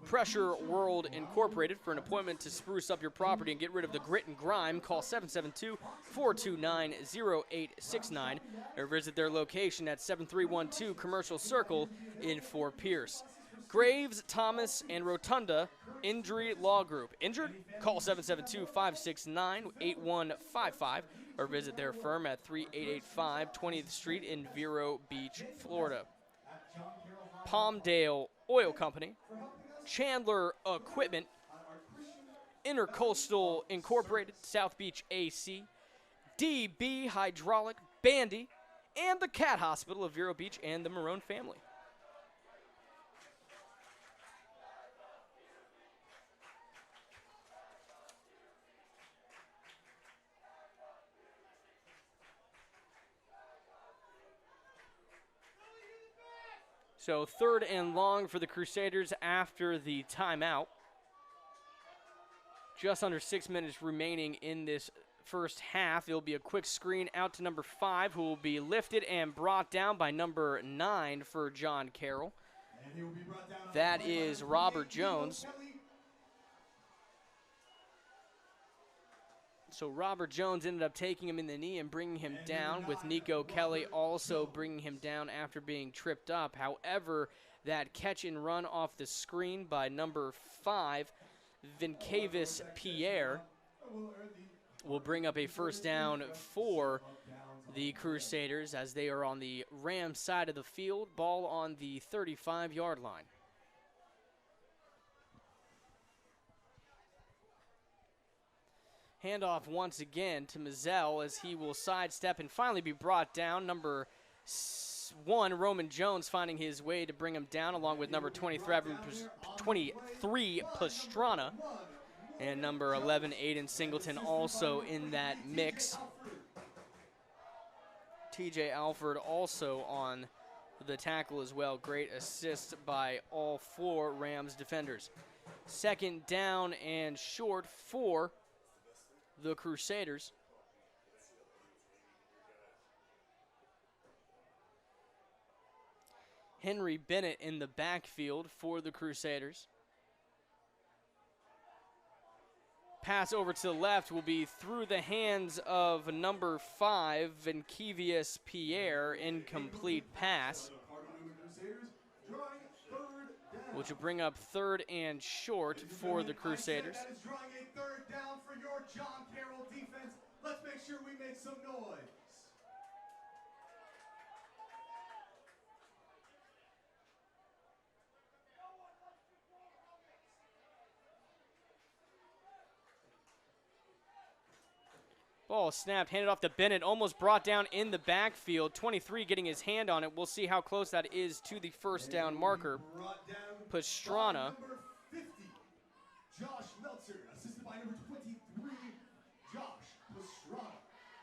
Pressure World Incorporated. For an appointment to spruce up your property and get rid of the grit and grime, call 772-429-0869 or visit their location at 7312 Commercial Circle in Fort Pierce. Graves, Thomas, and Rotunda Injury Law Group. Injured? Call 772-569-8155 or visit their firm at 3885 20th Street in Vero Beach, Florida. Palmdale Oil Company. Chandler Equipment, Intercoastal Incorporated, South Beach AC, DB Hydraulic, Bandy, and the Cat Hospital of Vero Beach and the Marone family. So 3rd and long for the Crusaders after the timeout. Just under 6 minutes remaining in this first half. It'll be a quick screen out to number 5, who will be lifted and brought down by number 9 for John Carroll. And he will be brought down That is Robert Jones. So Robert Jones ended up taking him in the knee and bringing him down, with Nico Kelly also bringing him down after being tripped up. However, that catch and run off the screen by number 5, Vincavis Pierre, will bring up a first down for the Crusaders as they are on the Rams side of the field, ball on the 35-yard line. Handoff once again to Mazzell as he will sidestep and finally be brought down. Number 1, Roman Jones, finding his way to bring him down, along with number 23, Pastrana, and number 11, Aiden Singleton, also in that mix. TJ Alford also on the tackle as well. Great assist by all 4 Rams defenders. Second down and short for the Crusaders. Henry Bennett in the backfield for the Crusaders. Pass over to the left will be through the hands of number 5, Vincavis Pierre. Incomplete pass, which will bring up 3rd and short for the Crusaders. That is drawing a 3rd down for your John Carroll defense. Let's make sure we make some noise. Ball snapped, handed off to Bennett, almost brought down in the backfield. 23 getting his hand on it. We'll see how close that is to the first down marker. Pastrana. Number 50, Josh Meltzer, assisted by number 23, Josh Pastrana.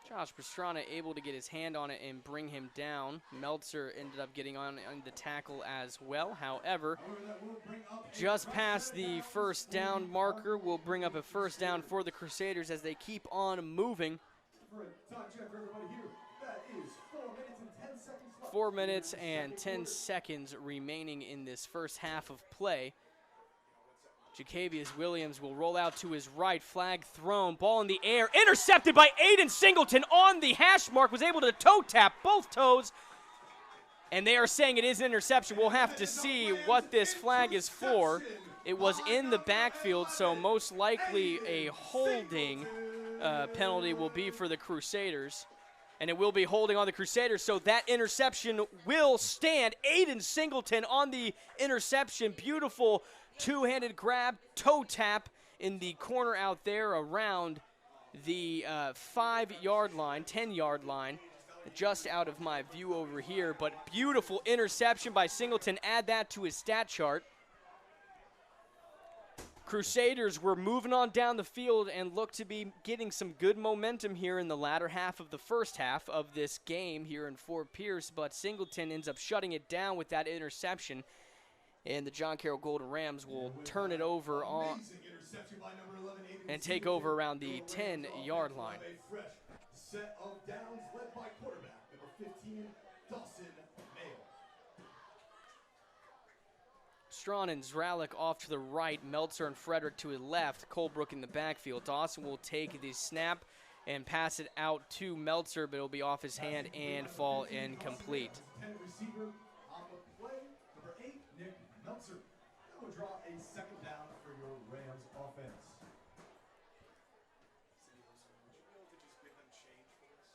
Josh Pastrana able to get his hand on it and bring him down. Meltzer ended up getting on the tackle as well. However, just past the first down marker will bring up a first down for the Crusaders as they keep on moving. For a time check for everybody here, that is 4 minutes and 10 seconds left. 4 minutes and 10 seconds remaining in this first half of play. Jacavius Williams will roll out to his right, flag thrown, ball in the air, intercepted by Aiden Singleton on the hash mark, was able to toe tap both toes, and they are saying it is an interception. We'll have to see what this flag is for. It was in the backfield, so most likely a holding penalty will be for the Crusaders, and it will be holding on the Crusaders, so that interception will stand. Aiden Singleton on the interception, beautiful two-handed grab, toe tap in the corner out there around the 5-yard line, 10-yard line, just out of my view over here. But beautiful interception by Singleton. Add that to his stat chart. Crusaders were moving on down the field and look to be getting some good momentum here in the latter half of the first half of this game here in Fort Pierce, but Singleton ends up shutting it down with that interception. And the John Carroll Golden Rams will turn it over on and take over around the 10-yard line. Set of downs led by quarterback number 15, Dawson Mayo. Strawn and Zralik off to the right, Meltzer and Frederick to his left, Colebrook in the backfield. Dawson will take the snap and pass it out to Meltzer, but it'll be off his hand and fall incomplete. Receiver on the play, number 8, Nick Meltzer. That will draw a 2nd down for your Rams offense.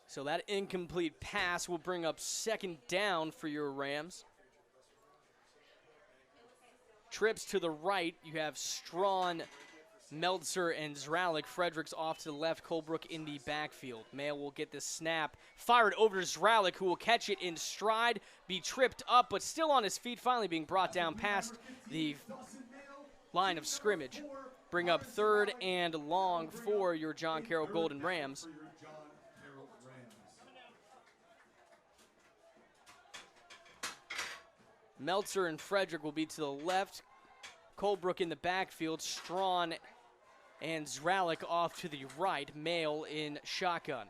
So that incomplete pass will bring up 2nd down for your Rams. Trips to the right, you have Strawn, Meltzer, and Zralik. Fredericks off to the left, Colebrook in the backfield. Mayo will get the snap, fired over to Zralik, who will catch it in stride, be tripped up, but still on his feet, finally being brought down past the line of scrimmage. Bring up 3rd and long for your John Carroll Golden Rams. Meltzer and Frederick will be to the left. Colebrook in the backfield. Strawn and Zralik off to the right, Male in shotgun.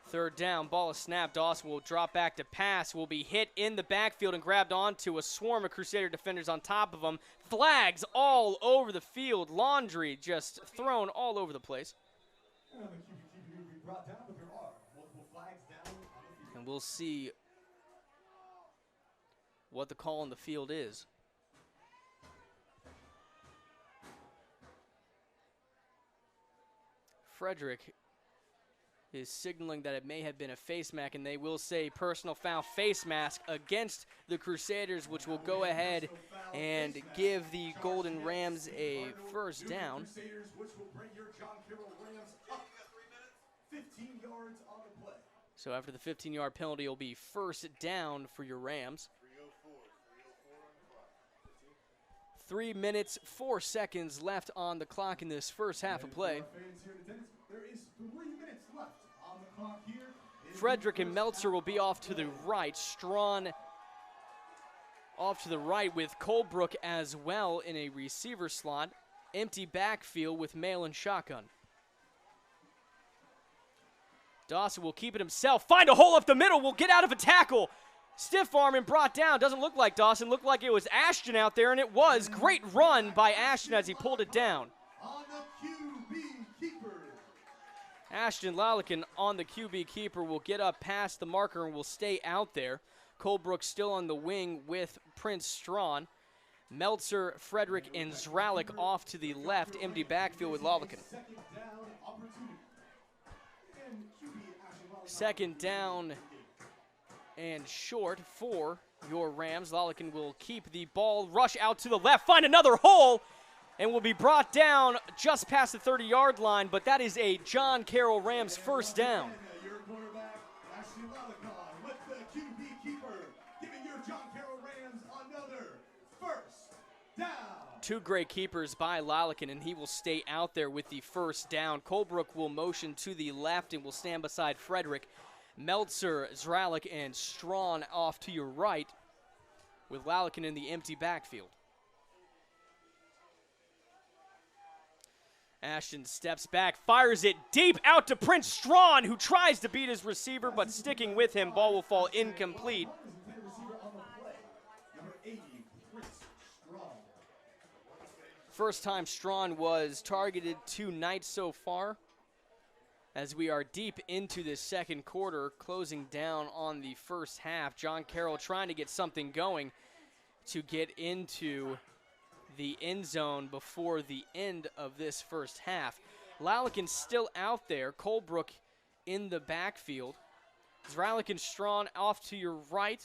Third down, ball is snapped. Dawson will drop back to pass, will be hit in the backfield and grabbed onto a swarm of Crusader defenders on top of him. Flags all over the field. Laundry just thrown all over the place. And we'll see what the call on the field is. Frederick is signaling that it may have been a face mask, and they will say personal foul face mask against the Crusaders, which will go ahead and give the Golden Rams a first down. So after the 15-yard penalty, it'll be first down for your Rams. 3 minutes, 4 seconds left on the clock in this first half of play. There is 3 minutes left on the clock here. Frederick and Meltzer will be off to the right. Strawn off to the right with Colebrook as well in a receiver slot. Empty backfield with Male and shotgun. Dawson will keep it himself. Find a hole up the middle. Will get out of a tackle. Stiff arm and brought down. Doesn't look like Dawson. Looked like it was Ashton out there, and it was. Great run by Ashton as he pulled it down. On the QB keeper. Ashton Lalican on the QB keeper will get up past the marker and will stay out there. Colebrook still on the wing with Prince Strawn. Meltzer, Frederick, and Zralik off to the left. Empty backfield with Lalican. Second down and short for your Rams. Lalican will keep the ball, rush out to the left, find another hole, and will be brought down just past the 30-yard line, but that is a John Carroll Rams first down. Your quarterback, Ashley Lalican, with the QB keeper, giving your John Carroll Rams another first down. Two great keepers by Lalican, and he will stay out there with the first down. Colebrook will motion to the left and will stand beside Frederick. Meltzer, Zralik, and Strawn off to your right with Lalican in the empty backfield. Ashton steps back, fires it deep out to Prince Strawn, who tries to beat his receiver, but sticking with him, ball will fall incomplete. First time Strawn was targeted tonight so far, as we are deep into this second quarter, closing down on the first half. John Carroll trying to get something going to get into the end zone before the end of this first half. Lalican still out there. Colebrook in the backfield. Zralik and Strawn off to your right.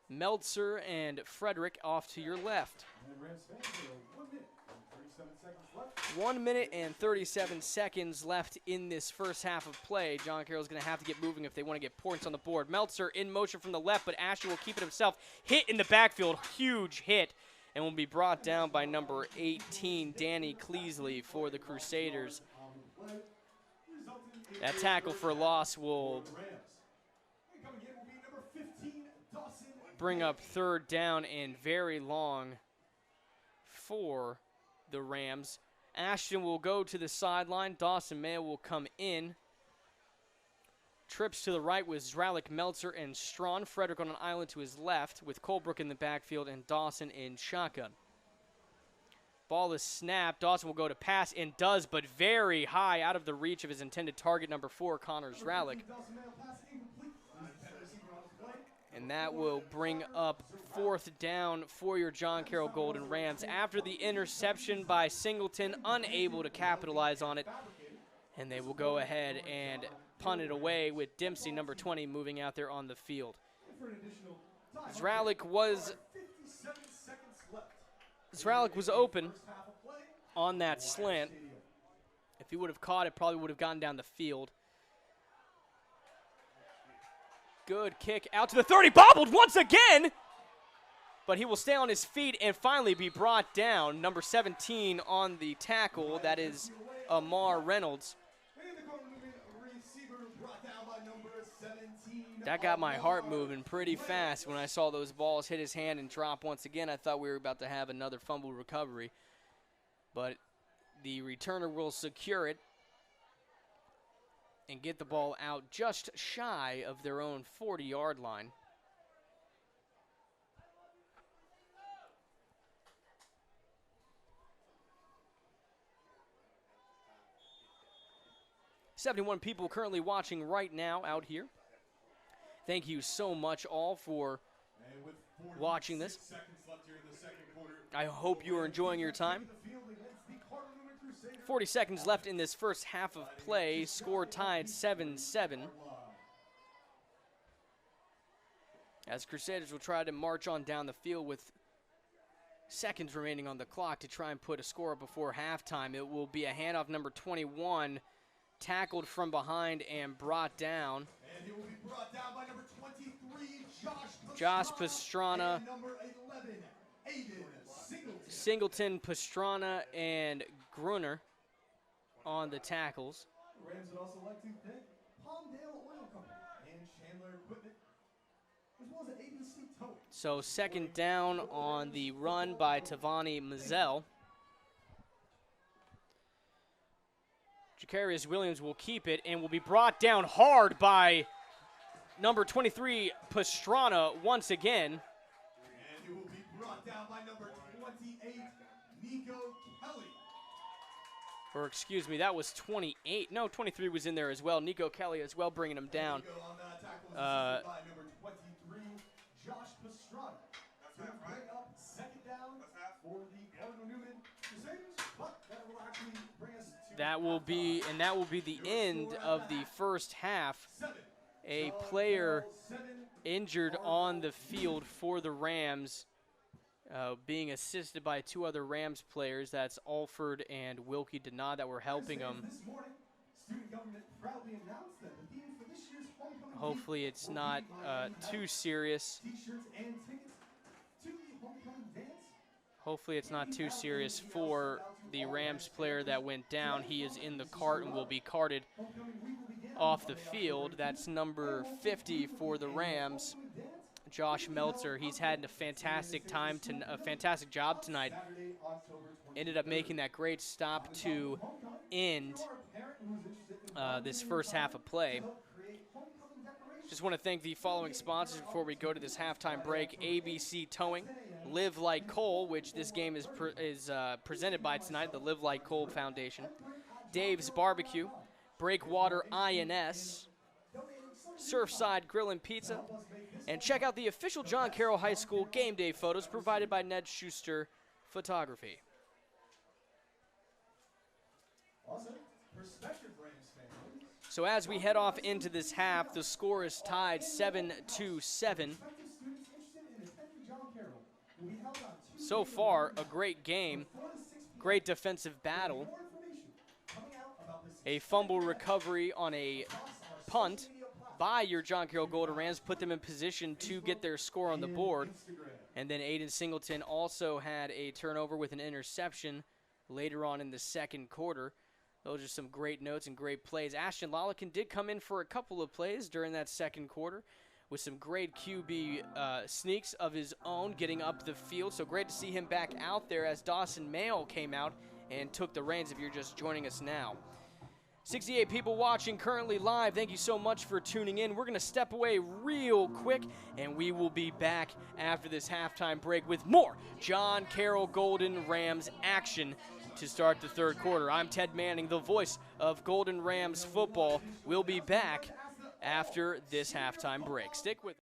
Meltzer and Frederick off to your left. 1 minute and 37 seconds left in this first half of play. John Carroll's going to have to get moving if they want to get points on the board. Meltzer in motion from the left, but Ashton will keep it himself. Hit in the backfield, huge hit, and will be brought down by number 18, Danny Cleasley, for the Crusaders. That tackle for loss will bring up third down and very long for the Rams. Ashton will go to the sideline. Dawson Mayo will come in. Trips to the right with Zralik, Meltzer, and Strawn. Frederick on an island to his left with Colebrook in the backfield and Dawson in shotgun. Ball is snapped. Dawson will go to pass and does, but very high out of the reach of his intended target, number 4, Connor Zralik. And that will bring up fourth down for your John Carroll Golden Rams after the interception by Singleton, unable to capitalize on it. And they will go ahead and punt it away with Dempsey, number 20, moving out there on the field. Zralik was open on that slant. If he would have caught it, probably would have gone down the field. Good kick out to the 30, bobbled once again, but he will stay on his feet and finally be brought down. Number 17 on the tackle, that is Amar Reynolds. receiver brought down by number 17. That got my heart moving pretty fast when I saw those balls hit his hand and drop once again. I thought we were about to have another fumble recovery, but the returner will secure it and get the ball out just shy of their own 40-yard line. "71 people currently watching right now out here. Thank you so much all for watching this. I hope you are enjoying your time. 40 seconds left in this first half of play. Score tied 7-7. As Crusaders will try to march on down the field with seconds remaining on the clock to try and put a score up before halftime. It will be a handoff, number 21, tackled from behind and brought down. And he will be brought down by number 23, Josh Pastrana, and number 11, Aiden Singleton. Singleton, Pastrana, and Gruner on the tackles. Rams would also like to thank Palmdale Oil Company and Chandler Equipment, as well as an ABC Towing. So second down on the run by Tavani Mazzell. Jacarius Williams will keep it and will be brought down hard by number 23, Pastrana, once again. And he will be brought down by number 28, Nico Kelly. Or excuse me, that was 28. No, 23 was in there as well. Nico Kelly as well, bringing him down. Nico on the tackle was assisted by number 23, Josh Pastrana. To bring up second down for the Cardinal Newman Crusaders, but that will actually bring us to That will be the end of the first half. 7. A player injured on the field for the Rams, being assisted by two other Rams players. That's Alford and Wilkie Denard that were helping him. This morning, student government proudly announced that the theme for this year's homecoming Hopefully game it's will not be by too serious. T-shirts and tickets to the homecoming dance. Hopefully it's not too serious for the Rams player that went down. He is in the cart and will be carted Homecoming week will begin off the field. That's number 50 for the Rams, Josh Meltzer. He's had a fantastic job tonight. Saturday, October 23rd. Ended up making that great stop to end If you are a parent who's interested in this first half of play. help create homecoming decorations, Just want to thank the following sponsors before we go to this halftime break. ABC Towing, Live Like Cole, which this game is presented by tonight, the Live Like Cole Foundation. Dave's Barbecue, Breakwater INS, Surfside Grill and Pizza, and check out the official John Carroll High School game day photos provided by Ned Schuster Photography. also prospective Rams families. So as we head off into this half, the score is tied 7-7. Prospective students interested in attending John Carroll will be held on Tuesday, So far, a great game, 4 to 6 p.m. great defensive battle, More information coming out about this a fumble recovery on a punt by your John Carroll Golden Rams, put them in position to get their score on the board. Instagram. And then Aiden Singleton also had a turnover with an interception later on in the second quarter. Those are some great notes and great plays. Ashton Lollican did come in for a couple of plays during that second quarter with some great QB sneaks of his own getting up the field. So great to see him back out there as Dawson Mayo came out and took the reins if you're just joining us now. 68 people watching currently live. Thank you so much for tuning in. We're going to step away real quick, and we will be back after this halftime break with more John Carroll Golden Rams action to start the third quarter. I'm Ted Manning, the voice of Golden Rams football. We'll be back after this halftime break. Stick with us.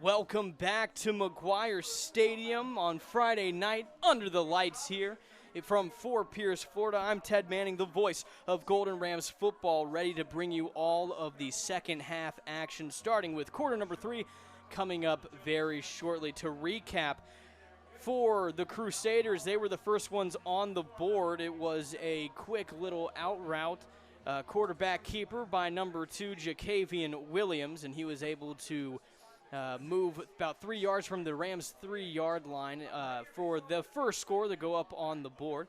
Welcome back to McGuire Stadium on Friday night under the lights here from Fort Pierce, Florida. I'm Ted Manning, the voice of Golden Rams football, ready to bring you all of the second half action, starting with quarter number 3 coming up very shortly. To recap, for the Crusaders, they were the first ones on the board. It was a quick little out route, quarterback keeper by number 2, Jacavian Williams, and he was able to move about 3 yards from the Rams' 3-yard line for the first score to go up on the board.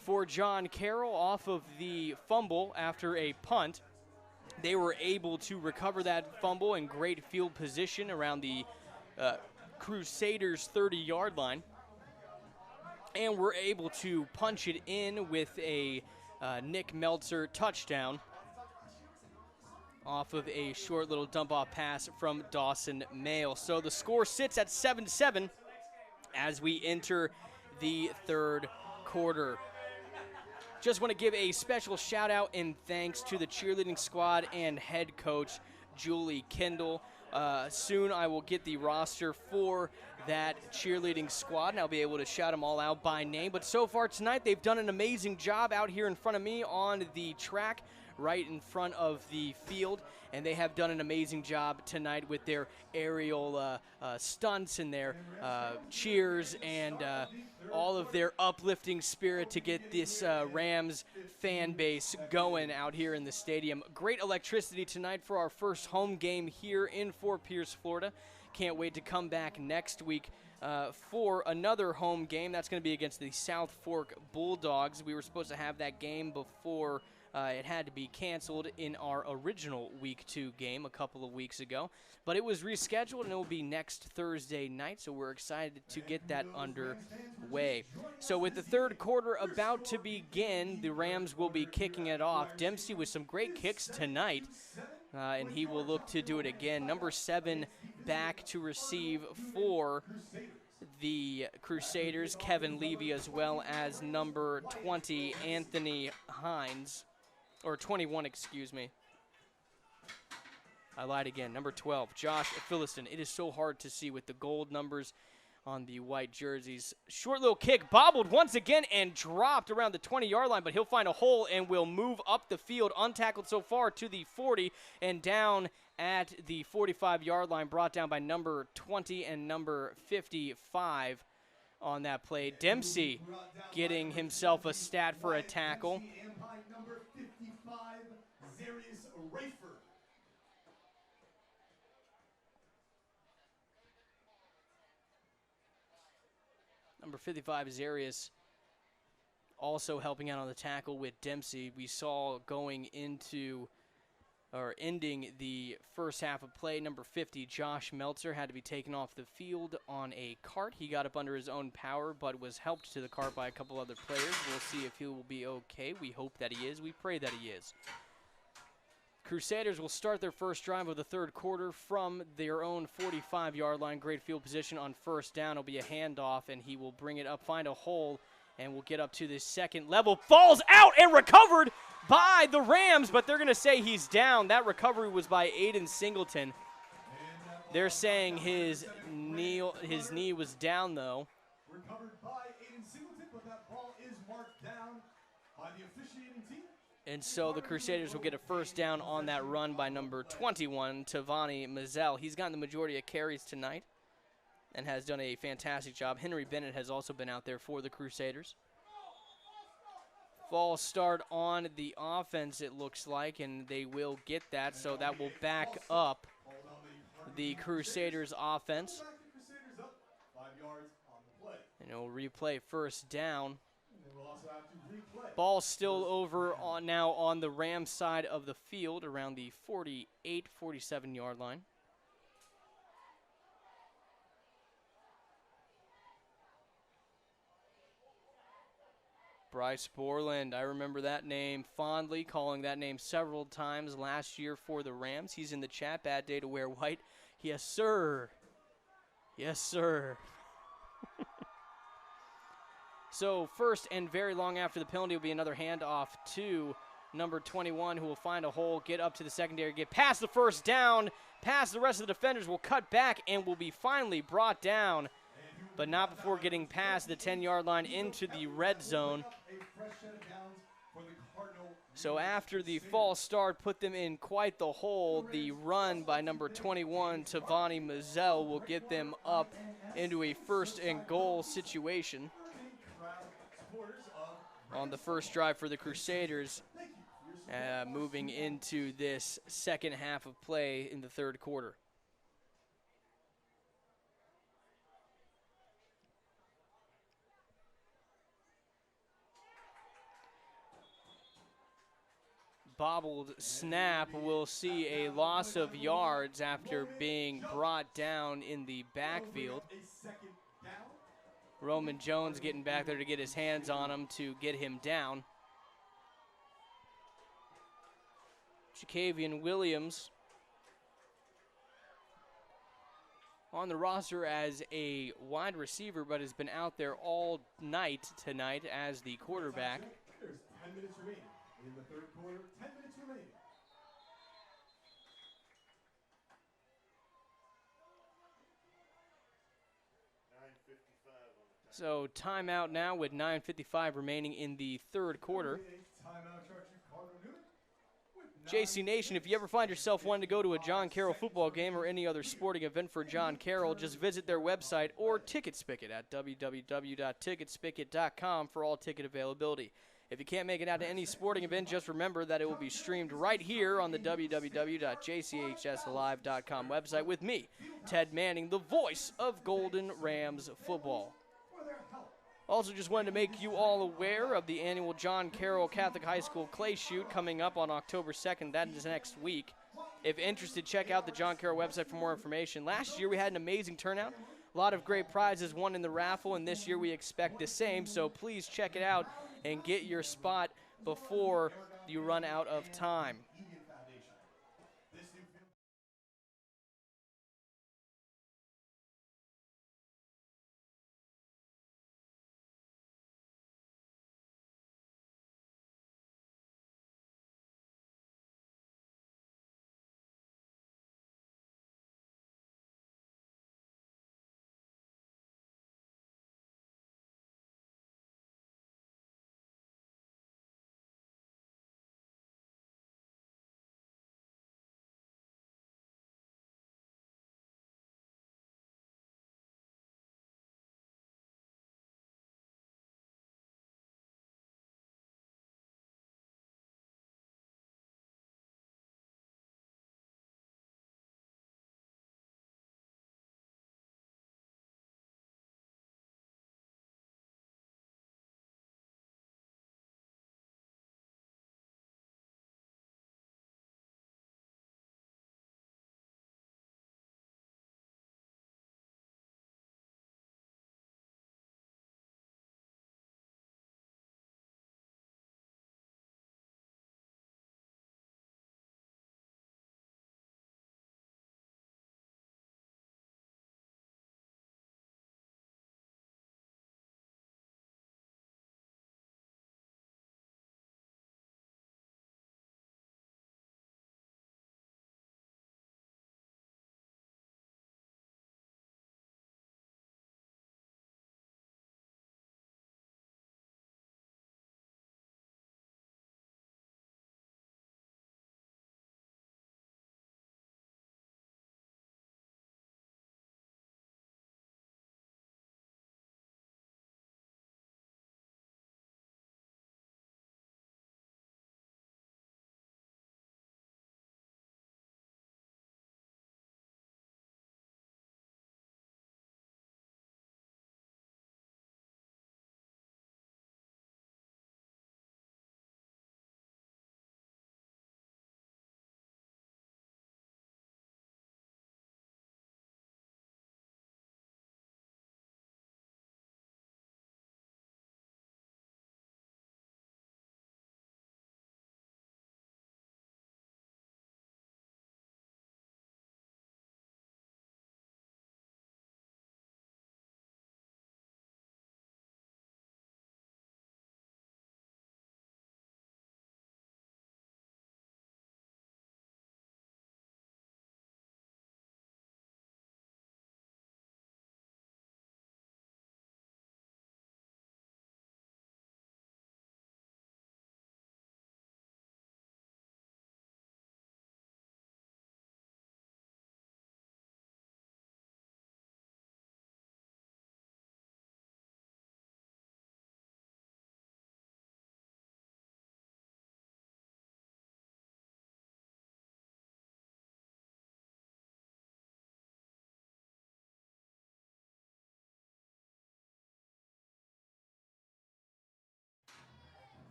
For John Carroll, off of the fumble after a punt, they were able to recover that fumble in great field position around the Crusaders' 30-yard line, and were able to punch it in with a Nick Meltzer touchdown off of a short little dump-off pass from Dawson Mail. So the score sits at 7-7 as we enter the third quarter. Just want to give a special shout-out and thanks to the cheerleading squad and head coach, Julie Kendall. Soon I will get the roster for that cheerleading squad, and I'll be able to shout them all out by name. But so far tonight, they've done an amazing job out here in front of me on the track, right in front of the field, and they have done an amazing job tonight with their aerial stunts and their cheers and all of their uplifting spirit to get this Rams fan base going out here in the stadium. Great electricity tonight for our first home game here in Fort Pierce, Florida. Can't wait to come back next week for another home game. That's going to be against the South Fork Bulldogs. We were supposed to have that game before it had to be canceled in our original Week 2 game a couple of weeks ago. But it was rescheduled, and it will be next Thursday night, so we're excited to get that underway. So with the third quarter about to begin, the Rams will be kicking it off. Dempsey with some great kicks tonight, and he will look to do it again. Number 7 back to receive for the Crusaders, Kevin Levy, as well as number 20, Anthony Hines. Or 21, excuse me. I lied again. Number 12, Josh Philiston. It is so hard to see with the gold numbers on the white jerseys. Short little kick, bobbled once again and dropped around the 20-yard line, but he'll find a hole and will move up the field, untackled so far, to the 40 and down at the 45-yard line, brought down by number 20 and number 55 on that play. Dempsey getting himself a stat for a tackle. Number 55, Zarius, also helping out on the tackle with Dempsey. We saw going into, or ending the first half of play, number 50, Josh Meltzer, had to be taken off the field on a cart. He got up under his own power, but was helped to the cart by a couple other players. We'll see if he will be okay. We hope that he is. We pray that he is. Crusaders will start their first drive of the third quarter from their own 45-yard line. Great field position on first down. It'll be a handoff, and he will bring it up, find a hole, and will get up to the second level. Falls out and recovered by the Rams, but they're going to say he's down. That recovery was by Aiden Singleton. They're saying his knee was down, though. Recovered by Aiden Singleton, but that ball is marked down by the officiating team. And so the Crusaders will get a first down on that run by number 21, Tavani Mazzell. He's gotten the majority of carries tonight and has done a fantastic job. Henry Bennett has also been out there for the Crusaders. False start on the offense, it looks like, and they will get that, so that will back up the Crusaders offense. And it'll replay first down. Ball still over on now on the Rams side of the field around the 48, 47-yard line. Bryce Borland, I remember that name fondly, calling that name several times last year for the Rams. He's in the chat. Bad day to wear white. Yes, sir. Yes, sir. So first and very long after the penalty will be another handoff to number 21, who will find a hole, get up to the secondary, get past the first down past the rest of the defenders, will cut back and will be finally brought down, but not before getting past the 10-yard line into the red zone. So after the false start put them in quite the hole, the run by number 21, Tavani Mazzell, will get them up into a 1st and goal situation on the first drive for the Crusaders, moving into this second half of play in the 3rd quarter. Bobbled snap will see a loss of yards after being brought down in the backfield. Roman Jones getting back there to get his hands on him to get him down. Jacavian Williams on the roster as a wide receiver, but has been out there all night tonight as the quarterback. There's 10 minutes remaining in the 3rd quarter. 10 minutes remaining. So timeout now with 9:55 remaining in the 3rd quarter. Timeout charge to Cardinal Newman. JC Nation, if you ever find yourself wanting to go to a John Carroll football game or any other sporting event for John Carroll, just visit their website or Ticket Spicket at www.ticketspicket.com for all ticket availability. If you can't make it out to any sporting event, just remember that it will be streamed right here on the www.jchslive.com website with me, Ted Manning, the voice of Golden Rams football. Also, just wanted to make you all aware of the annual John Carroll Catholic High School Clay Shoot coming up on October 2nd. That is next week. If interested, check out the John Carroll website for more information. Last year, we had an amazing turnout. A lot of great prizes won in the raffle, and this year we expect the same. So please check it out and get your spot before you run out of time.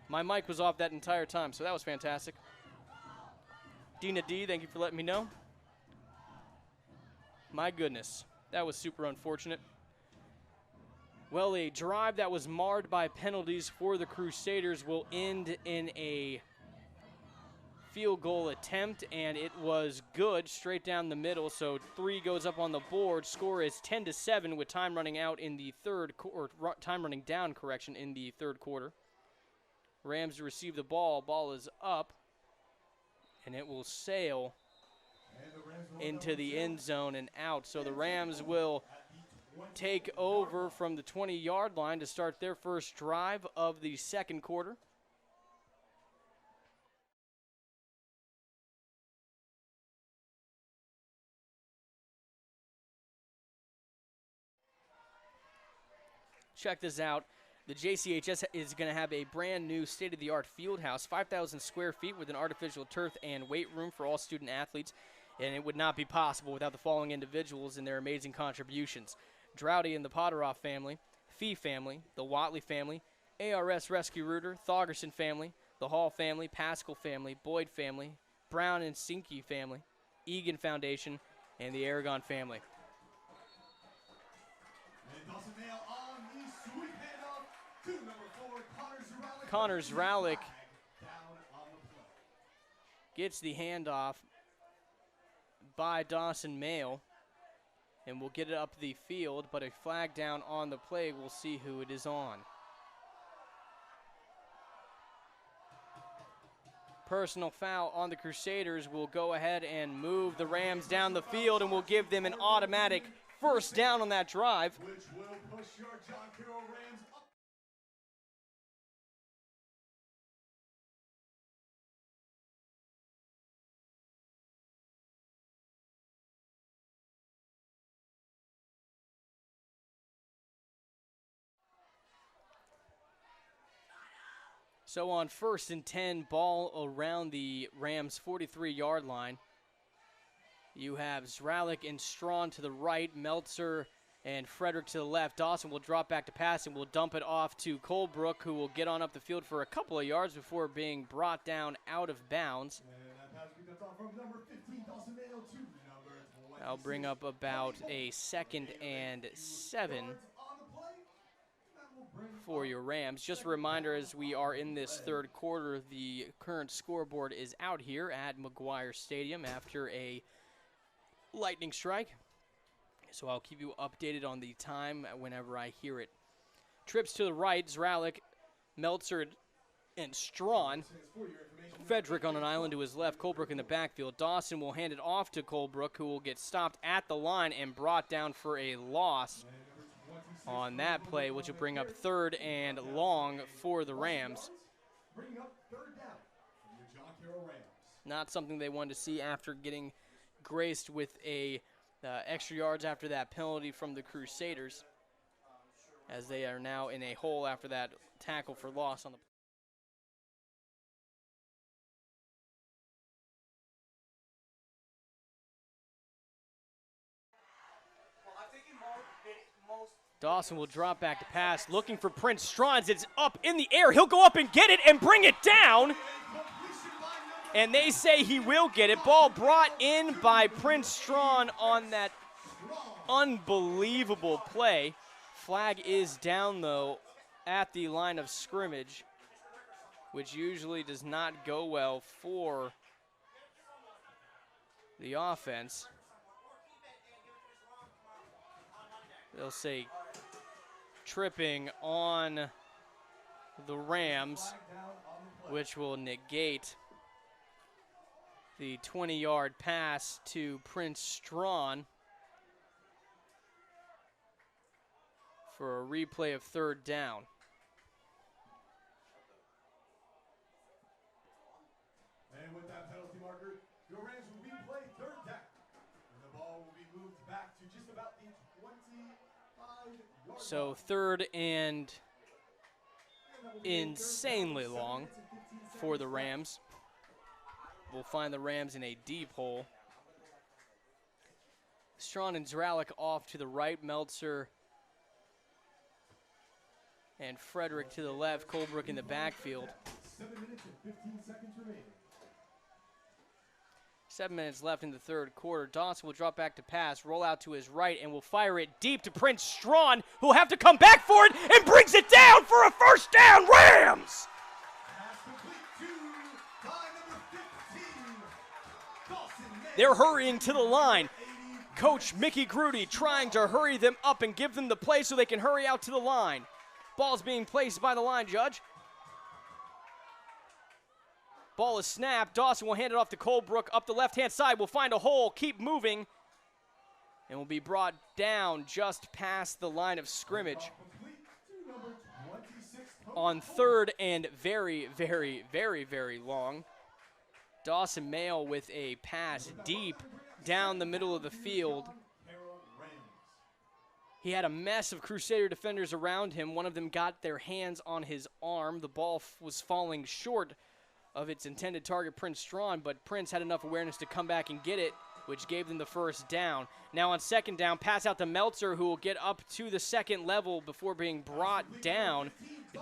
My mic was off that entire time, so that was fantastic. Dina D, thank you for letting me know. My goodness, that was super unfortunate. Well, a drive that was marred by penalties for the Crusaders will end in a field goal attempt, and it was good straight down the middle. So 3 goes up on the board. Score is 10-7 with time running out in the time running down, correction, in the third quarter. Rams receive the ball. Ball is up, and it will sail into the end zone and out. So the Rams will take over from the 20-yard line to start their first drive of the second quarter. Check this out. The JCHS is going to have a brand new state-of-the-art field house, 5,000 square feet with an artificial turf and weight room for all student athletes. And it would not be possible without the following individuals and their amazing contributions: Droughty and the Potteroff family, Fee family, the Watley family, ARS Rescue Rooter, Thoggerson family, the Hall family, Pascal family, Boyd family, Brown and Sinke family, Egan Foundation, and the Aragon family. Connor Zralik gets the handoff by Dawson Mail, and we'll get it up the field, but a flag down on the play. We'll see who it is on. Personal foul on the Crusaders will go ahead and move the Rams down the field, and will give them an automatic first down on that drive. Which will push your John Carroll Rams up. So on 1st and 10, ball around the Rams' 43-yard line. You have Zralik and Strawn to the right, Meltzer and Frederick to the left. Dawson will drop back to pass and will dump it off to Colebrook, who will get on up the field for a couple of yards before being brought down out of bounds. I'll bring up about a 2nd and 7 for your Rams. Just a reminder, as we are in this third quarter, the current scoreboard is out here at McGuire Stadium after a lightning strike. So I'll keep you updated on the time whenever I hear it. Trips to the right, Zralik, Meltzer, and Strawn. Frederick on an island to his left, Colebrook in the backfield. Dawson will hand it off to Colebrook, who will get stopped at the line and brought down for a loss on that play, which will bring up 3rd and long for the Rams. Not something they wanted to see after getting graced with a extra yards after that penalty from the Crusaders, as they are now in a hole after that tackle for loss on the Dawson will drop back to pass, looking for Prince Strawn. It's up in the air. He'll go up and get it and bring it down. And they say he will get it. Ball brought in by Prince Strawn on that unbelievable play. Flag is down, though, at the line of scrimmage, which usually does not go well for the offense. They'll say tripping on the Rams, which will negate the 20-yard pass to Prince Strawn for a replay of 3rd down. And with that penalty marker, your Rams will replay 3rd down. And the ball will be moved back to just about the 25-yard line. So 3rd and insanely long for the Rams. We'll find the Rams in a deep hole. Strawn and Zralik off to the right. Meltzer and Frederick to the left. Colebrook in the backfield. 7 minutes and 15 seconds remaining. 7 minutes left in the third quarter. Dawson will drop back to pass, roll out to his right, and will fire it deep to Prince Strawn, who will have to come back for it and brings it down for a first down. Rams! Pass complete to line number 15. Dawson Mayo. They're hurrying to the line. Coach Mickey Grudy trying to hurry them up and give them the play so they can hurry out to the line. Ball's being placed by the line judge. Ball is snapped. Dawson will hand it off to Colebrook up the left-hand side. Will find a hole, keep moving, and will be brought down just past the line of scrimmage. On third and very, very, very, very long, Dawson Mayo with a pass deep down the middle of the field. He had a mess of Crusader defenders around him. One of them got their hands on his arm. The ball was falling short of its intended target, Prince Strawn, but Prince had enough awareness to come back and get it, which gave them the first down. Now on second down, pass out to Meltzer, who will get up to the second level before being brought down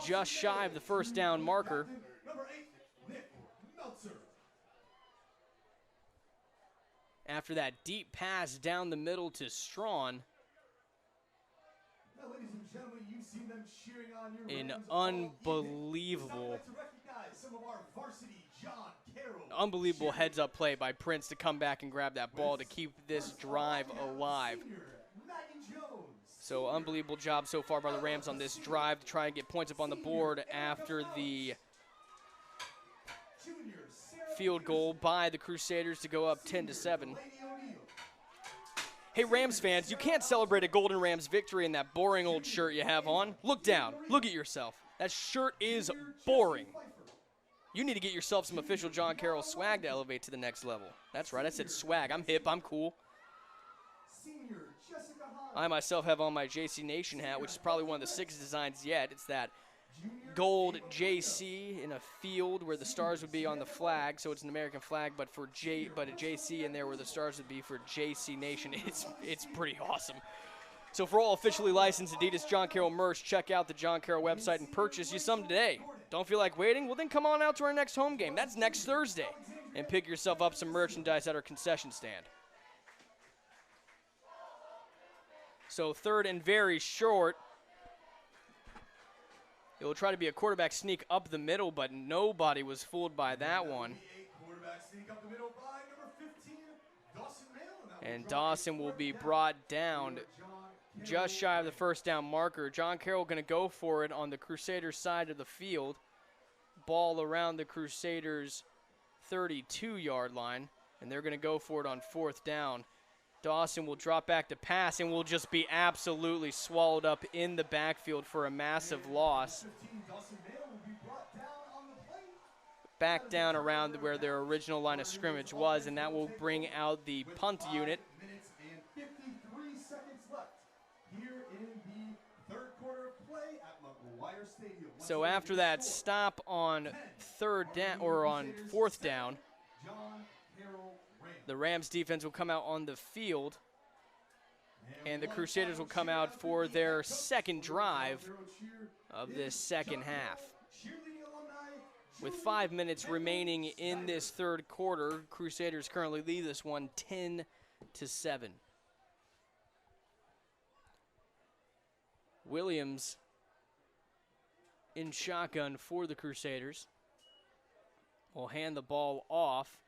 just shy of the first down marker. Number 8, Nick Meltzer. After that deep pass down the middle to Strawn, Now, ladies and gentlemen, you've seen them cheering on your an Rams all evening. unbelievable, I'd like to recognize some of our varsity John Carroll. unbelievable heads-up play by Prince to come back and grab that ball to keep this drive alive. Senior, Maggie Jones. So unbelievable job so far by the Rams on this drive to try and get points up on the board after the Junior, Sarah field goal by the Crusaders to go up 10-7. Lady O'Neal. Hey, Rams fans, you can't celebrate a Golden Rams victory in that boring old shirt you have on. Look down. Look at yourself. That shirt is boring. You need to get yourself some official John Carroll swag to elevate to the next level. That's right, I said swag. I'm hip, I'm cool. Senior, Jessica Hahn. I myself have on my JC Nation hat, which is probably one of the 6 designs yet. It's that gold JC in a field where the stars would be on the flag, so it's an American flag, but a JC in there where the stars would be for JC Nation. It's pretty awesome. So for all officially licensed Adidas John Carroll merch, check out the John Carroll website and purchase you some today. Don't feel like waiting? Well, then come on out to our next home game. That's next Thursday. And pick yourself up some merchandise at our concession stand. So third and very short. It will try to be a quarterback sneak up the middle, but nobody was fooled by that one. Quarterback sneak up the middle by number 15, Dawson Mayo. And Dawson will be brought down just shy of the first down marker. John Carroll going to go for it on the Crusaders side of the field. Ball around the Crusaders' 32-yard line, and they're going to go for it on fourth down. Dawson will drop back to pass and will just be absolutely swallowed up in the backfield for a massive loss. Back down around where their original line of scrimmage was, and that will bring out the punt unit. 5 minutes and 53 seconds left here in the third quarter of play at McGuire Stadium. So after that stop on third down or on fourth down, John Carroll Rams. the Rams defense will come out on the field, and the Crusaders will come out for their second drive of this second half. With 5 minutes remaining in this third quarter, Crusaders currently lead this one 10-7. Williams in shotgun for the Crusaders will hand the ball off,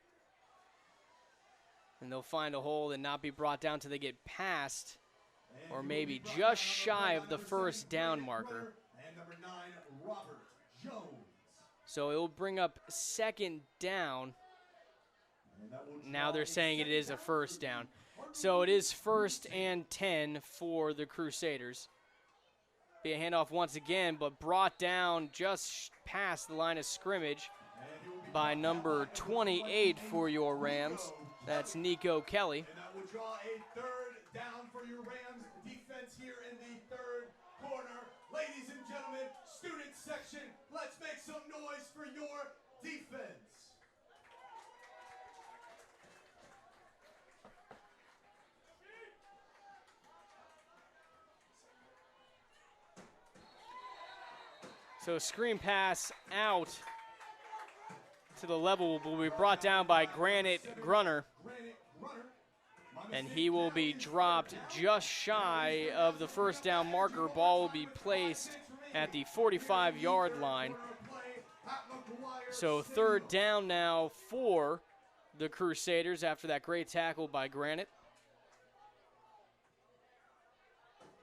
and they'll find a hole and not be brought down till they get past or maybe just shy of the first down marker. And number 9, Robert Jones. So it'll bring up second down. And that will Now they're draw saying it is a first down. So it is 1st and 10 for the Crusaders. Be a handoff once again, but brought down just past the line of scrimmage by number 28 for your Rams. That's Nico Kelly. And that will draw a third down for your Rams defense here in the third corner. Ladies and gentlemen, student section, let's make some noise for your defense. So screen pass out to the level will be brought down by Granite Grunner, and he will be dropped just shy of the first down marker. Ball will be placed at the 45-yard line. So third down now for the Crusaders after that great tackle by Granite.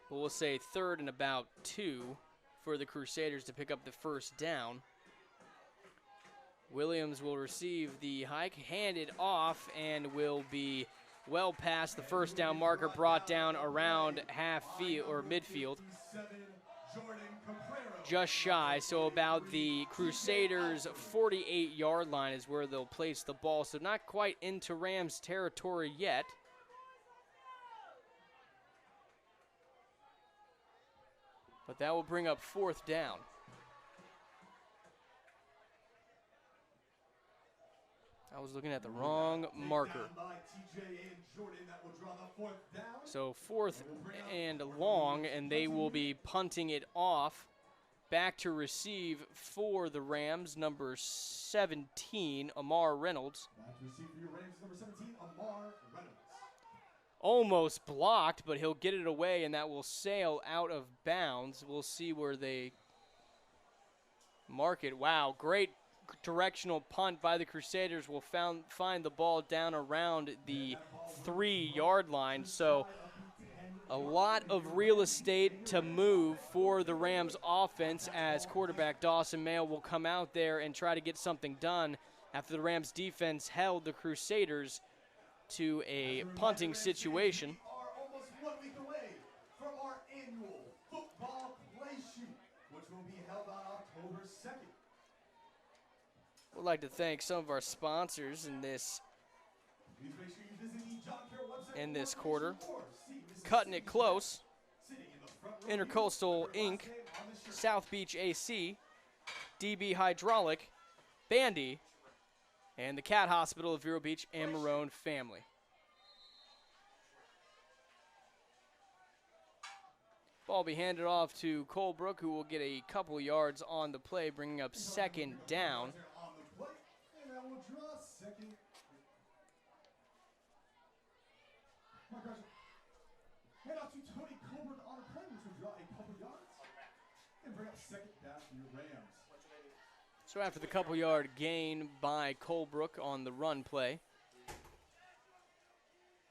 But we'll say third and about 2 for the Crusaders to pick up the first down. Williams will receive the hike, hand it off, and will be well past the first down marker, brought down around half field or midfield. Just shy, so about the Crusaders' 48-yard line is where they'll place the ball. So not quite into Rams territory yet. But that will bring up fourth down. I was looking at the wrong marker. So fourth and long, and they will be punting it off. Back to receive for the Rams, number 17, Amar Reynolds. Back to receive for your Rams, number 17, Amar Reynolds. Almost blocked, but he'll get it away, and that will sail out of bounds. We'll see where they mark it. Wow, great directional punt by the Crusaders. Will find the ball down around the 3-yard line. So a lot of real estate to move for the Rams offense, as quarterback Dawson Mayo will come out there and try to get something done after the Rams defense held the Crusaders to a punting situation. We are almost 1 week away from our annual football play shoot, which will be held on October 2nd. We'd like to thank some of our sponsors in this Please make sure you visit the John Carroll website in this for quarter. information or see Mrs. Cutting it close, sitting in the front row Intercoastal with their Inc., last name on the shirt. South Beach AC, DB Hydraulic, Bandy, and the Cat Hospital of Vero Beach and Marone family. Ball be handed off to Colebrook, who will get a couple yards on the play, bringing up second down. On the play, and that will draw second. My gosh. Head out to Tony Colbert on the play, which will draw a couple yards and bring up second down for your Rams. So after the couple-yard gain by Colebrook on the run play,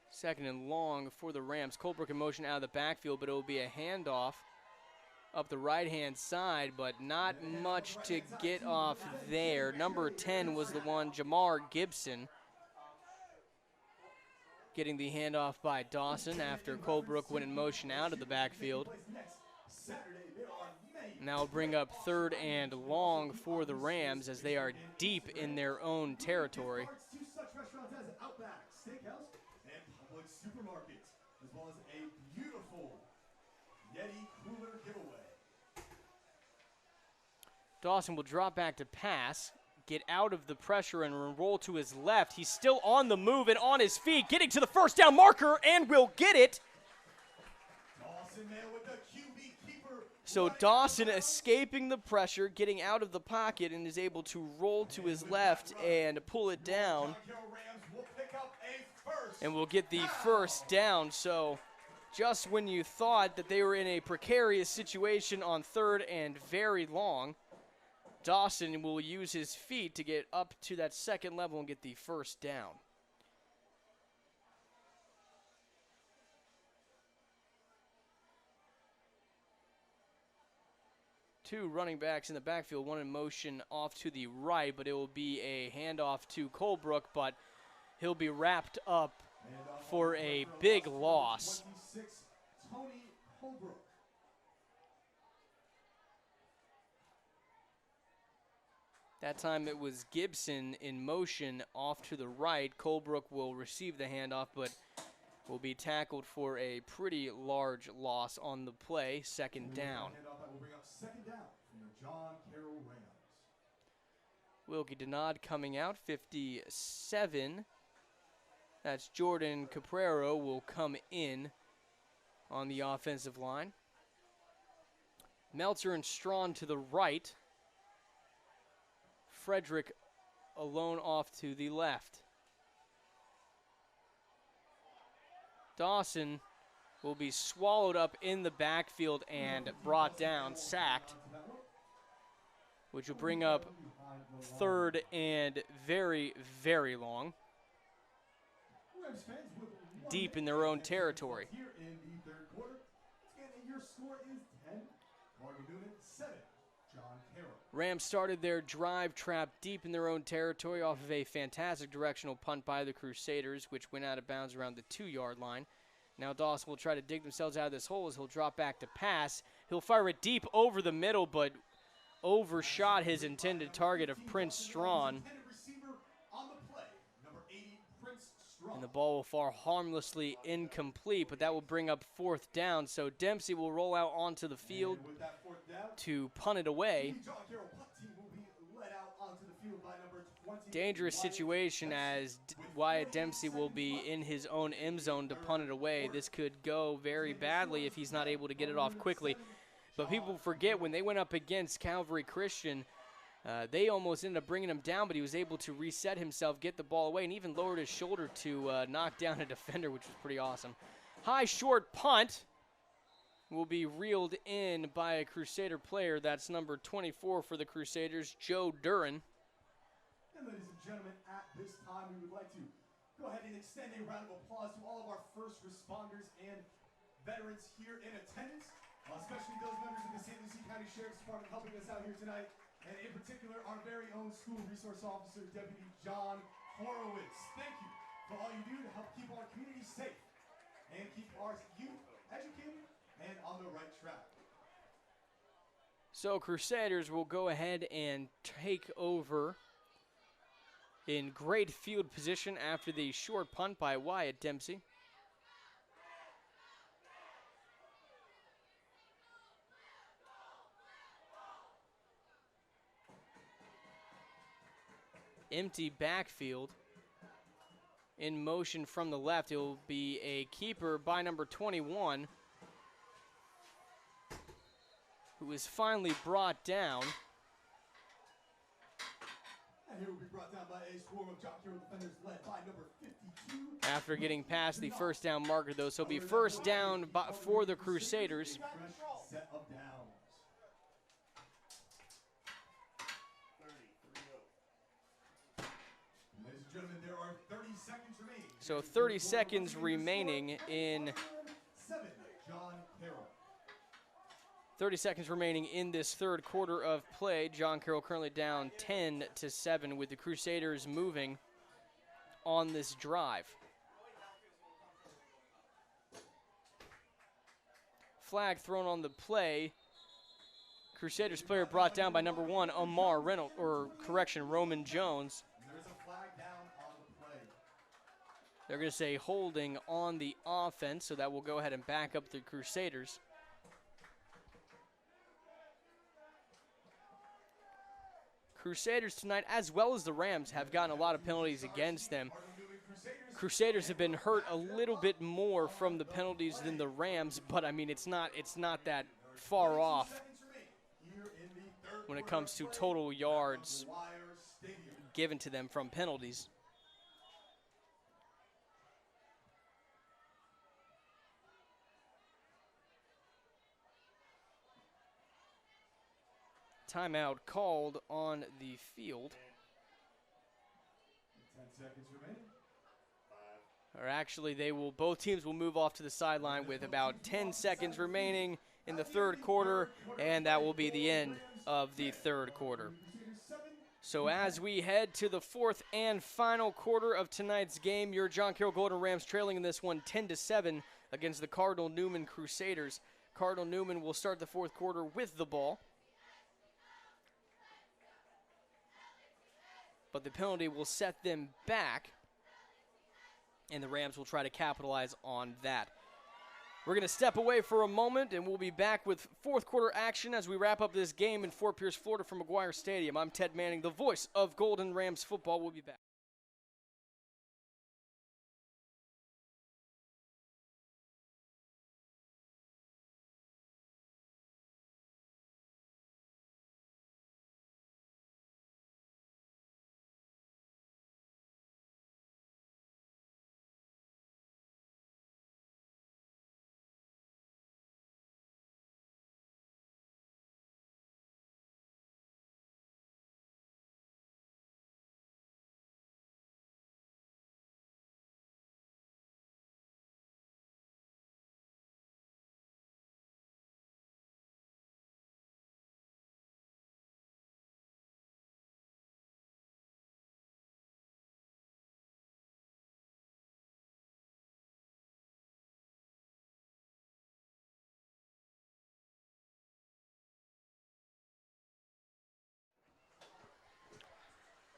second and long for the Rams. Colebrook in motion out of the backfield, but it will be a handoff up the right-hand side, but not much to get off there. Number 10 was the one, Jamar Gibson, getting the handoff by Dawson after Colebrook went in motion out of the backfield. Now will bring up third and long for the Rams as they are deep in their own territory. To such restaurants as Outback Steakhouse and Publix Supermarkets, as well as a beautiful Yeti cooler giveaway. Dawson will drop back to pass, get out of the pressure and roll to his left. He's still on the move and on his feet, getting to the first down marker, and will get it. Dawson there with the QB keeper. So Dawson escaping the pressure, getting out of the pocket, and is able to roll to his left and pull it down. Carroll Rams will pick up a first. And will get the first down. So just when you thought that they were in a precarious situation on third and very long, Dawson will use his feet to get up to that second level and get the first down. Two running backs in the backfield, one in motion off to the right, but it will be a handoff to Colebrook, but he'll be wrapped up for a big loss. 26, Tony Holbrook. That time it was Gibson in motion off to the right. Colebrook will receive the handoff, but will be tackled for a pretty large loss on the play, second down. Handoff that will bring up second down from the John Carroll Rams. Wilkie Denard coming out, 57. That's Jordan Caprero will come in on the offensive line. Meltzer and Strawn to the right. Frederick alone off to the left. Dawson will be swallowed up in the backfield and brought down, sacked, which will bring up third and very, very long, deep in their own territory. Here in the third quarter, and your score is 10, Cardinal Newman 7, John Carroll. Rams started their drive trapped deep in their own territory off of a fantastic directional punt by the Crusaders, which went out of bounds around the 2-yard line. Now Dawson will try to dig themselves out of this hole as he'll drop back to pass. He'll fire it deep over the middle, but overshot his intended target of Prince Strawn. And the ball will fall harmlessly incomplete, but that will bring up fourth down. So Dempsey will roll out onto the field to punt it away. Dangerous situation as Wyatt Dempsey will be in his own end zone to punt it away. This could go very badly if he's not able to get it off quickly. But people forget when they went up against Calvary Christian, they almost ended up bringing him down, but he was able to reset himself, get the ball away, and even lowered his shoulder to knock down a defender, which was pretty awesome. High short punt will be reeled in by a Crusader player. That's number 24 for the Crusaders, Joe Duran. And ladies and gentlemen, at this time, we would like to go ahead and extend a round of applause to all of our first responders and veterans here in attendance, especially those members of the St. Lucie County Sheriff's Department helping us out here tonight. And in particular, our very own school resource officer, Deputy John Horowitz. Thank you for all you do to help keep our community safe and keep our youth educated and on the right track. So Crusaders will go ahead and take over in great field position after the short punt by Wyatt Dempsey. Empty backfield. In motion from the left, it will be a keeper by number 21, who is finally brought down. And here will be brought down by a swarm of John Carroll defenders led by number 52. After getting past the first down marker, though, so it'll be first down for the Crusaders. Set of downs. Ladies and gentlemen, there are 30 seconds remaining. So 30 seconds remaining in 7, John Carroll. 30 seconds remaining in this third quarter of play. John Carroll currently down 10-7 with the Crusaders moving on this drive. Flag thrown on the play. Crusaders player brought down by number 1, Amar Reynolds, Roman Jones. There's a flag down on the play. They're going to say holding on the offense, so that will go ahead and back up the Crusaders. Crusaders tonight, as well as the Rams, have gotten a lot of penalties against them. Crusaders have been hurt a little bit more from the penalties than the Rams, but I mean it's not that far off when it comes to total yards given to them from penalties. Timeout called on the field. 10 seconds remaining. Or actually, both teams will move off to the sideline with about 10 seconds remaining in the third quarter, and that will be the end of the third quarter. So as we head to the fourth and final quarter of tonight's game, your John Carroll Golden Rams trailing in this one 10-7 against the Cardinal Newman Crusaders. Cardinal Newman will start the fourth quarter with the ball, but the penalty will set them back, and the Rams will try to capitalize on that. We're going to step away for a moment, and we'll be back with fourth quarter action as we wrap up this game in Fort Pierce, Florida from McGuire Stadium. I'm Ted Manning, the voice of Golden Rams football. We'll be back.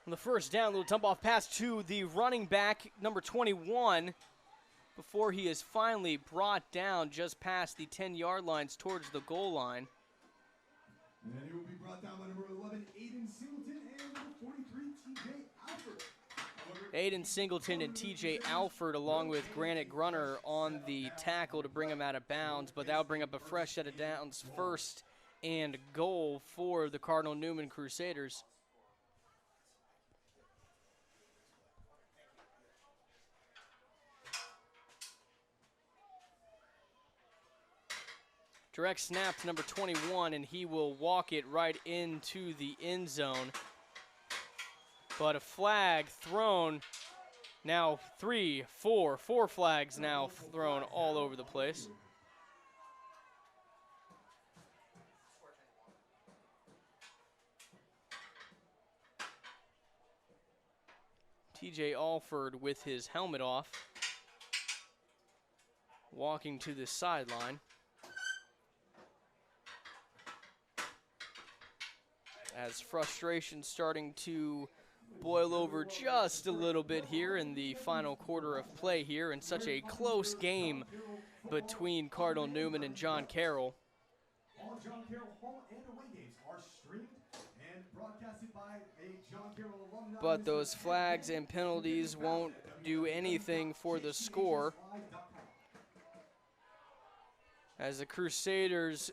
On the first down, little dump off pass to the running back, number 21, before he is finally brought down just past the 10-yard lines towards the goal line. And he will be brought down by number 11, Aiden Singleton, and number 43, TJ Alford. Aiden Singleton and TJ Alford, along with Granite Grunner, on the tackle to bring him out of bounds, but that'll bring up a fresh set of downs, first and goal for the Cardinal Newman Crusaders. Direct snap to number 21, and he will walk it right into the end zone. But a flag thrown, now four flags now thrown all over the place. TJ Alford with his helmet off, walking to the sideline. As frustration starting to boil over just a little bit here in the final quarter of play here in such a close game between Cardinal Newman and John Carroll. All John Carroll home and away games are streamed and broadcasted by a John Carroll alumni. But those flags and penalties won't do anything for the score, as the Crusaders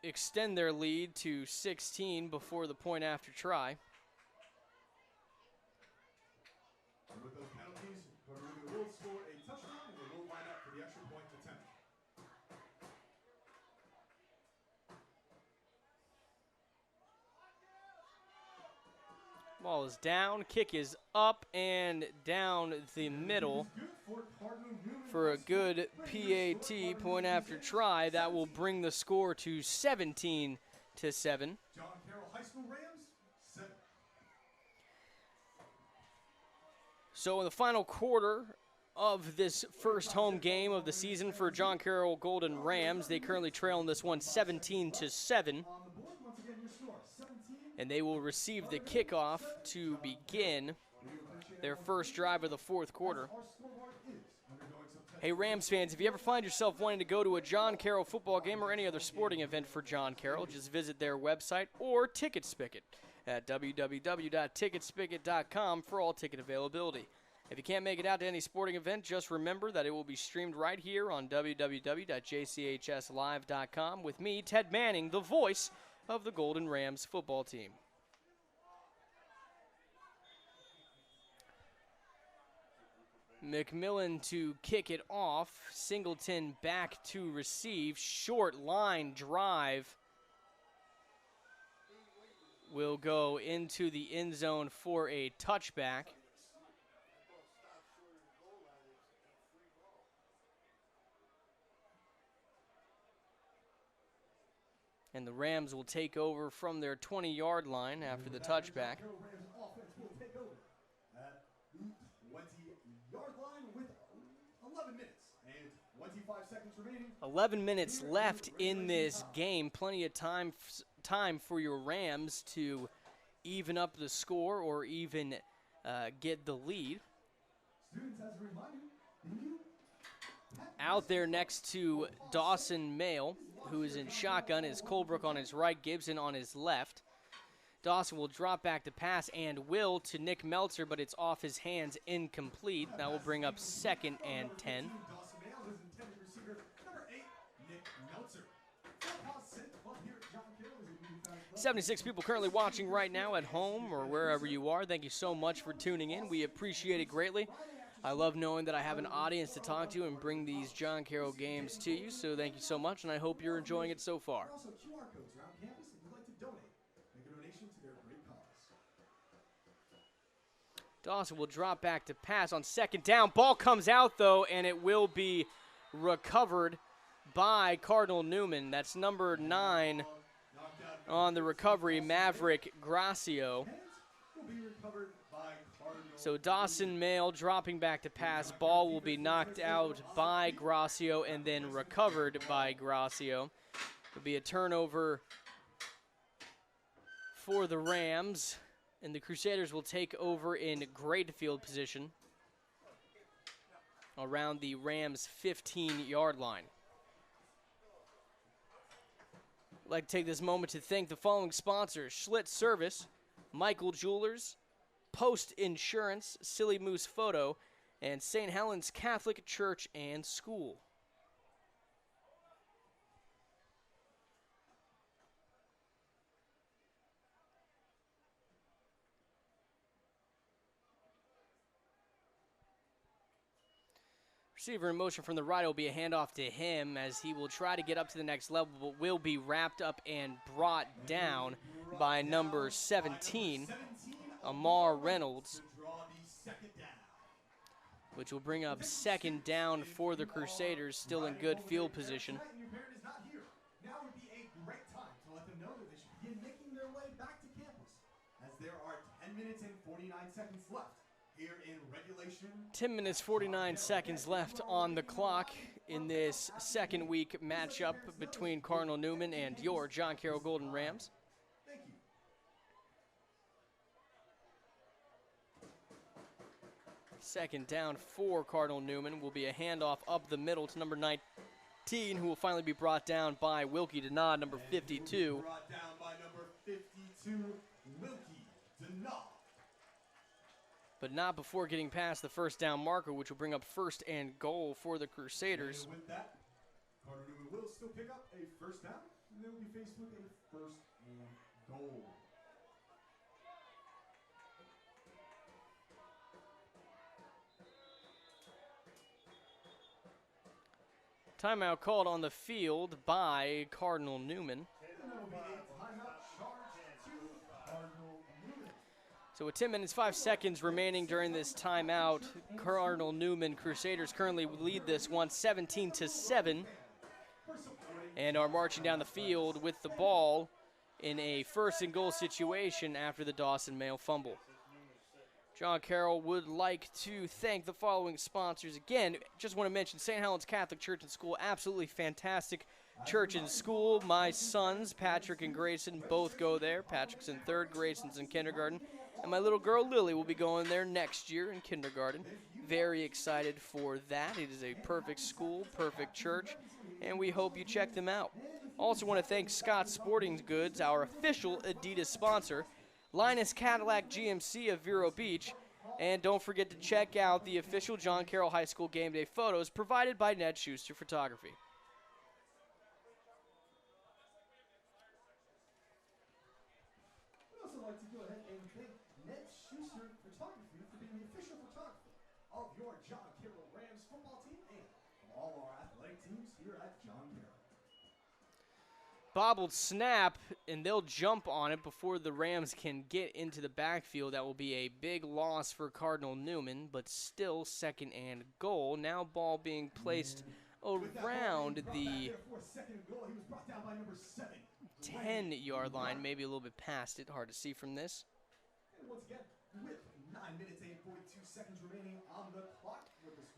extend their lead to 16 before the point after try. And with those penalties, Cardinal will score a touchdown and they will line up for the extra point attempt. Ball is down, kick is up and down the middle for a good PAT, point after try. That will bring the score to 17-7. John Carroll High School Rams, 7. So in the final quarter of this first home game of the season for John Carroll Golden Rams, they currently trail in this one 17-7. And they will receive the kickoff to begin their first drive of the fourth quarter. Hey, Rams fans, if you ever find yourself wanting to go to a John Carroll football game or any other sporting event for John Carroll, just visit their website or Ticket Spicket at www.ticketspicket.com for all ticket availability. If you can't make it out to any sporting event, just remember that it will be streamed right here on www.jchslive.com with me, Ted Manning, the voice of the Golden Rams football team. McMillan to kick it off. Singleton back to receive. Short line drive will go into the end zone for a touchback. And the Rams will take over from their 20-yard line after the touchback. Rams offense will take over at the 20-yard line with 11 minutes and 25 seconds remaining. 11 minutes left in this game. Plenty of time for your Rams to even up the score or even get the lead. Students, as a reminder, Out there next to Dawson Mail, who is in shotgun, is Colebrook on his right, Gibson on his left. Dawson will drop back to pass and will to Nick Meltzer, but it's off his hands, incomplete. That will bring up 2nd and 10. 76 people currently watching right now at home or wherever you are. Thank you so much for tuning in. We appreciate it greatly. I love knowing that I have an audience to talk to and bring these John Carroll games to you, so thank you so much, and I hope you're enjoying it so far. Also, QR codes around campus if you'd like to donate. Make a donation to their great cause. Dawson will drop back to pass on 2nd down. Ball comes out, though, and it will be recovered by Cardinal Newman. That's number 9 on the recovery, Maverick Gracio. Will be recovered by Cardinal. So Dawson Mail dropping back to pass. Ball will be knocked out by Gracio and then recovered by Gracio. It'll be a turnover for the Rams And the Crusaders will take over in great field position around the Rams' 15-yard line. I'd like to take this moment to thank the following sponsors: Schlitz Service, Michael Jewelers, Post Insurance, Silly Moose Photo, and St. Helens Catholic Church and School. Receiver in motion from the right will be a handoff to him as he will try to get up to the next level, but will be wrapped up and brought down by number 17, Amar Reynolds, which will bring up second down for the Crusaders, still in good field position. Now would be a great time to let them know that they should begin making their way back to campus, as there are 10 minutes and 49 seconds left here in regulation. 10 minutes, 49 seconds left on the clock in this second week matchup between Cardinal Newman and your John Carroll Golden Rams. Thank you. Second down for Cardinal Newman will be a handoff up the middle to number 19, who will finally be brought down by Wilkie Denod, number 52. Brought down by number 52, Wilkie Denod. But not before getting past the first down marker, which will bring up first and goal for the Crusaders. And with that, Cardinal Newman will still pick up a first down, and they will be faced with a first and goal. Timeout called on the field by Cardinal Newman. And that will be a timeout charged to Cardinal Newman. So with 10 minutes, 5 seconds remaining during this timeout, Cardinal Newman Crusaders currently lead this one 17-7 and are marching down the field with the ball in a first and goal situation after the Dawson Mayo fumble. John Carroll would like to thank the following sponsors. Again, just want to mention St. Helens Catholic Church and School, absolutely fantastic church and school. My sons, Patrick and Grayson, both go there. Patrick's in third, Grayson's in kindergarten. And my little girl, Lily, will be going there next year in kindergarten. Very excited for that. It is a perfect school, perfect church, and we hope you check them out. Also want to thank Scott Sporting Goods, our official Adidas sponsor, Linus Cadillac GMC of Vero Beach, and don't forget to check out the official John Carroll High School game day photos provided by Ned Schuster Photography. We'd also like to go ahead and thank Ned Schuster Photography for being the official photographer of your John Carroll Rams football team and of all our athletic teams here at John Carroll. Bobbled snap, and they'll jump on it before the Rams can get into the backfield. That will be a big loss for Cardinal Newman, but still second and goal. Now ball being placed around the 10-yard line, maybe a little bit past it. Hard to see from this. And once again, with 9 minutes and 42 seconds remaining on the clock.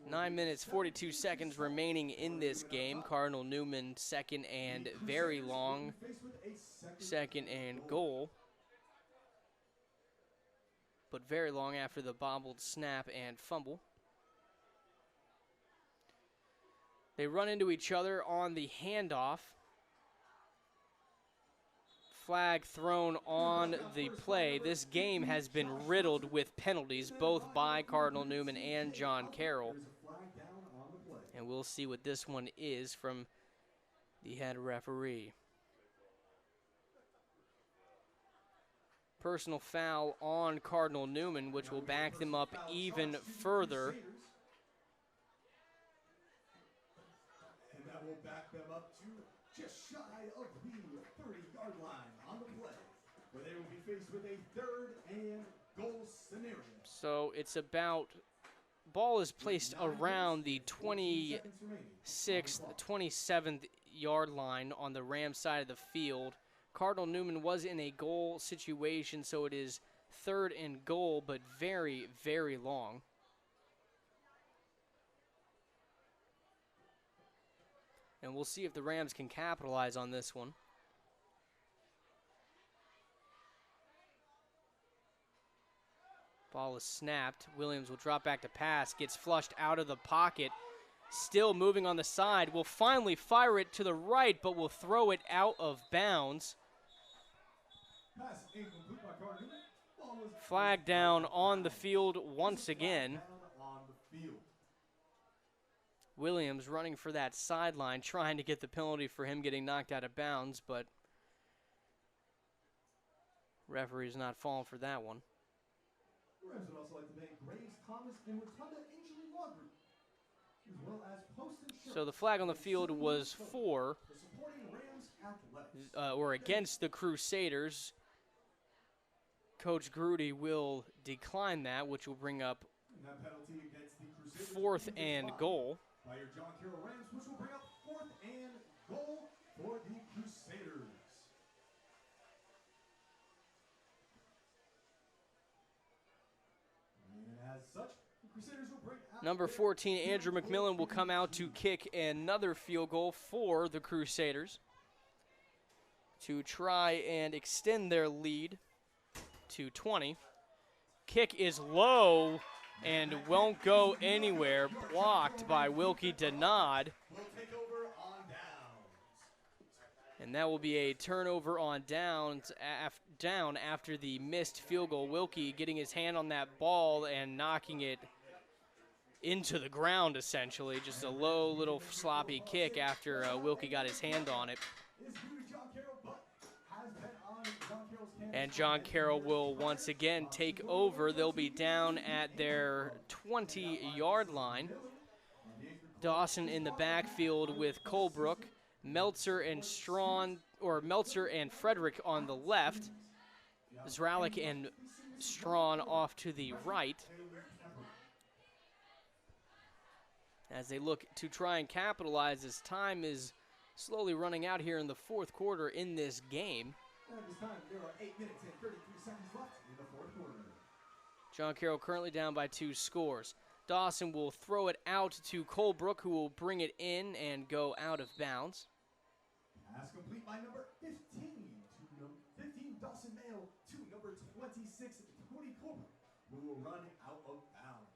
9 minutes, 42 seconds remaining in this game. Cardinal Newman second and very long. Second and goal. But very long after the bobbled snap and fumble. They run into each other on the handoff. Flag thrown on the play. This game has been riddled with penalties, both by Cardinal Newman and John Carroll. And we'll see what this one is from the head referee. Personal foul on Cardinal Newman, which will back them up even further. And that will back them up to just shy of the 30-yard line on the play, where they will be faced with a third and goal scenario. So it's about, ball is placed around the 26th, 27th yard line on the Rams side of the field. Cardinal Newman was in a goal situation, so it is third and goal, but very, very long. And we'll see if the Rams can capitalize on this one. Ball is snapped. Williams will drop back to pass. Gets flushed out of the pocket. Still moving on the side. Will finally fire it to the right, but will throw it out of bounds. Pass incomplete by Cardinal. Ball was Flag down on the field once again. down on the field. Williams running for that sideline, trying to get the penalty for him getting knocked out of bounds, but referee's not falling for that one. Rams would also like to thank Graves, Thomas, and Rotunda Injury Law Group, as well as Post Insurance. So the flag on the field was for, supporting Rams athletics. or against the Crusaders. Coach Grudy will decline that, which will bring up And that penalty against the Crusaders 4th and goal. by your John Carroll Rams, which will bring up 4th and goal for the Crusaders. And as such, the Crusaders will bring out Number 14, Andrew McMillan, will come out to kick another field goal for the Crusaders to try and extend their lead to 20. Kick is low and won't go anywhere. Blocked by Wilkie Denod. will take over on downs. And that will be a turnover on downs down after the missed field goal. Wilkie getting his hand on that ball and knocking it into the ground, essentially. Just a low little sloppy kick after Wilkie got his hand on it. Is due to John Carroll, but has been on John Carroll's canvas. And John Carroll will once again take over. They'll be down at their 20-yard line. Dawson in the backfield with Colebrook, Meltzer and Meltzer and Frederick on the left. Zralik and Strawn off to the right. As they look to try and capitalize as time is slowly running out here in the fourth quarter in this game. At this time, there are 8 minutes and 33 seconds left in the fourth quarter. John Carroll currently down by 2 scores. Dawson will throw it out to Colebrook, who will bring it in and go out of bounds. Pass complete by number 15 to number 15 Dawson Mayo to number 26 Tony Colebrook, who will run out of bounds.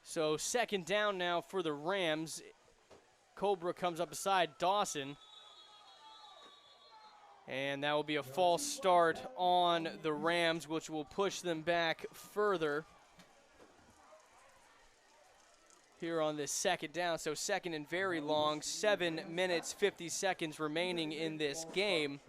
So second down now for the Rams. Colebrook comes up beside Dawson. And that will be a false start on the Rams, which will push them back further here on this second down. So second and very long, 7 minutes, 50 seconds remaining in this game.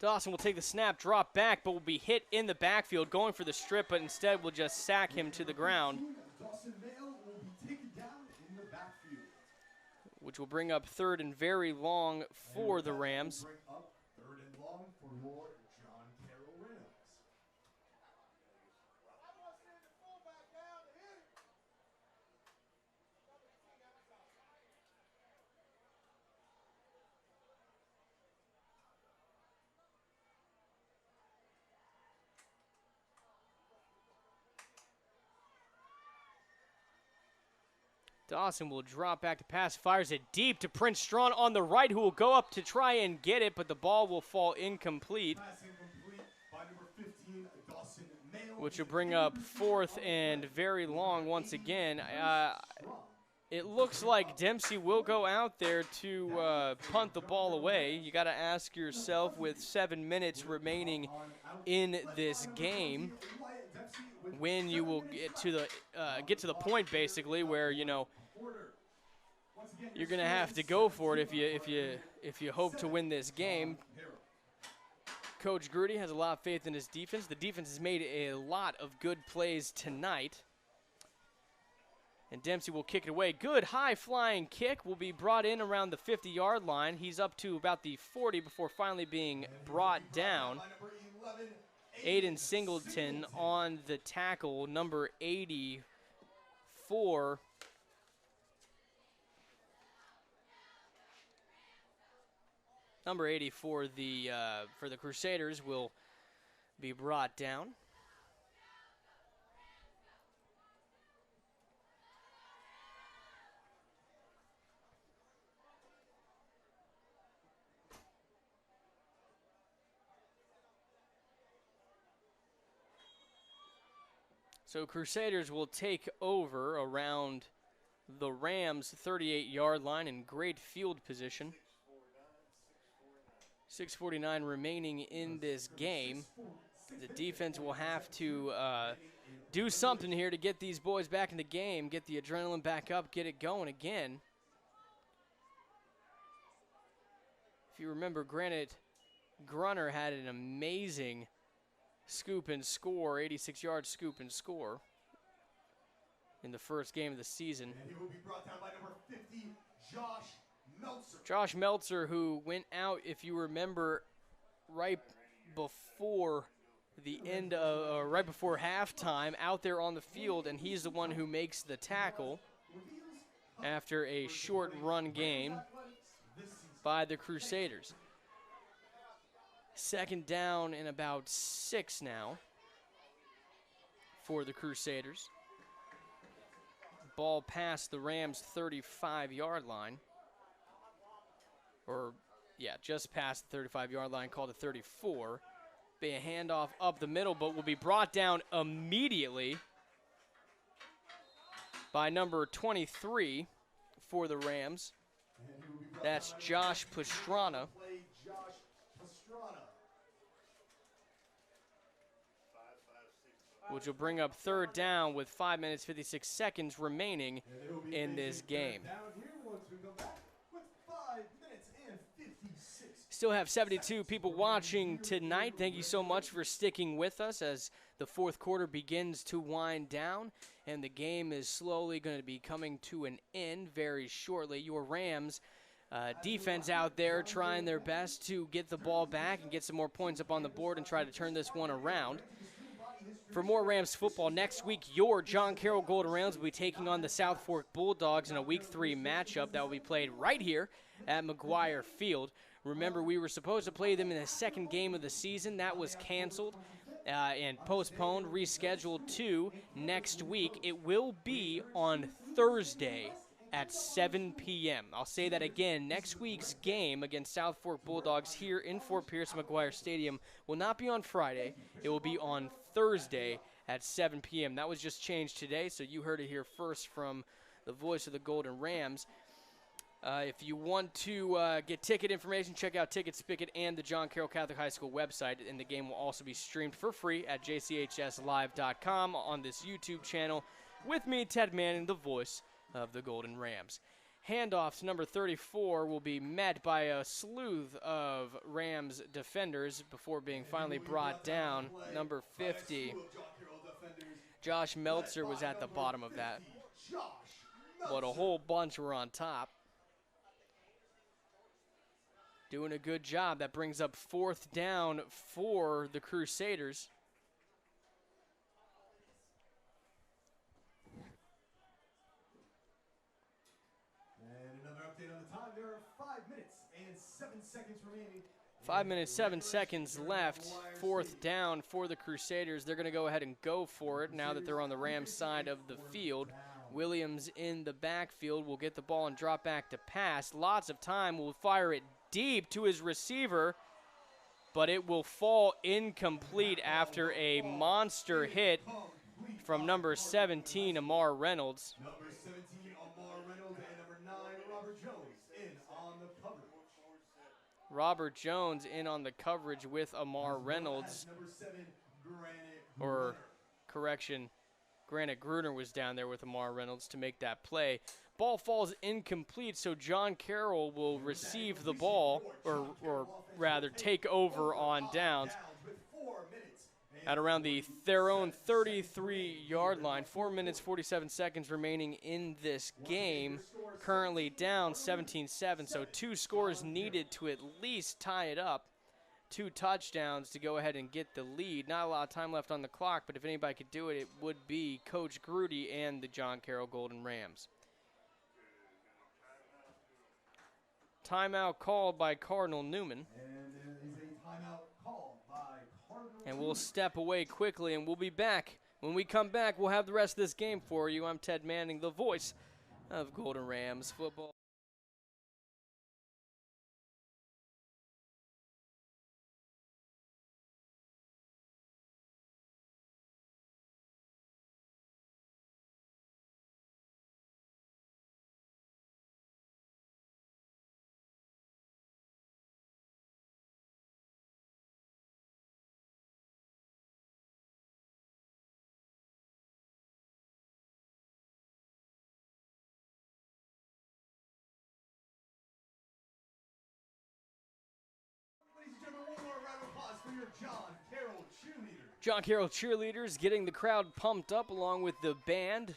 Dawson will take the snap, drop back, but will be hit in the backfield, going for the strip, but instead will just sack him to the ground, Dawson Mayo will be taken down in the backfield. which will bring up third and very long for the Rams. Bring up 3rd and long for your John Carroll Rams. Dawson will drop back to pass, fires it deep to Prince Strawn on the right, who will go up to try and get it, but the ball will fall incomplete, Pass incomplete by number 15 Dawson Mayo. which will bring up fourth and very long once again. It looks like Dempsey will go out there to punt the ball away. You got to ask yourself, with 7 minutes remaining in this game, when you will get to the point, basically, where you're gonna have to go for it if you hope to win this game. Coach Grudy has a lot of faith in his defense. The defense has made a lot of good plays tonight. And Dempsey will kick it away. Good high-flying kick will be brought in around the 50-yard line. He's up to about the 40 before finally being brought down. Aiden Singleton on the tackle, number 84. Number 80 for the Crusaders will be brought down. So Crusaders will take over around the Rams' 38-yard line in great field position. 6:49 remaining in this game. The defense will have to do something here to get these boys back in the game, get the adrenaline back up, get it going again. If you remember, Granite Grunner had an amazing scoop and score, 86-yard scoop and score in the first game of the season. And he will be brought down by number 50, Josh Meltzer. Josh Meltzer, who went out, if you remember, right before the end of, right before halftime, out there on the field, and he's the one who makes the tackle after a short run game by the Crusaders. Second down and about 6 now for the Crusaders. Ball past the Rams' 35-yard line. Or, yeah, just past the 35-yard line, called a 34. Be a handoff up the middle, but will be brought down immediately by number 23 for the Rams. That's Josh Pastrana. Which will bring up third down with 5 minutes, 56 seconds remaining in this game. Still have 72 people watching tonight. Thank you so much for sticking with us as the fourth quarter begins to wind down and the game is slowly going to be coming to an end very shortly. Your Rams defense out there trying their best to get the ball back and get some more points up on the board and try to turn this one around. For more Rams football next week, your John Carroll Golden Rams will be taking on the South Fork Bulldogs in a Week 3 matchup that will be played right here at McGuire Field. Remember, we were supposed to play them in the second game of the season. That was canceled and postponed, rescheduled to next week. It will be on Thursday at 7 p.m. I'll say that again. Next week's game against South Fork Bulldogs here in Fort Pierce McGuire Stadium will not be on Friday. It will be on Thursday at 7 p.m. That was just changed today, so you heard it here first from the voice of the Golden Rams. If you want to get ticket information, check out Ticket Spicket and the John Carroll Catholic High School website, and the game will also be streamed for free at jchslive.com on this YouTube channel with me, Ted Manning, the voice of the Golden Rams. Handoffs number 34 will be met by a slew of Rams defenders before being finally brought down. Number 50, Josh Meltzer was at the bottom of that, but a whole bunch were on top. Doing a good job. That brings up fourth down for the Crusaders. And another update on the time. There are 5 minutes and 7 seconds remaining. 5 minutes, 7 seconds left. Fourth down for the Crusaders. They're going to go ahead and go for it now that they're on the Rams side of the field. Williams in the backfield will get the ball and drop back to pass. Lots of time. Will fire it deep to his receiver, but it will fall incomplete after a monster hit from number 17, Amar Reynolds. Number 17, Amar Reynolds, and number 9, Robert Jones, in on the coverage. Robert Jones in on the coverage with Amar Reynolds. Number 7, Granite Or, Gruner. correction, Granite Gruner was down there with Amar Reynolds to make that play. Ball falls incomplete, so John Carroll will receive the ball, or rather take over on downs. at around their own 33-yard line. 4 minutes, 47 seconds remaining in this game. Currently down 17-7, so 2 scores needed to at least tie it up. 2 touchdowns to go ahead and get the lead. Not a lot of time left on the clock, but if anybody could do it, it would be Coach Grudy and the John Carroll Golden Rams. Timeout called by Cardinal Newman. And there is a timeout called by Cardinal. And we'll step away quickly, and we'll be back. When we come back, we'll have the rest of this game for you. I'm Ted Manning, the voice of Golden Rams football. Ladies and gentlemen, one more round of applause for your John Carroll cheerleaders. John Carroll cheerleaders getting the crowd pumped up along with the band.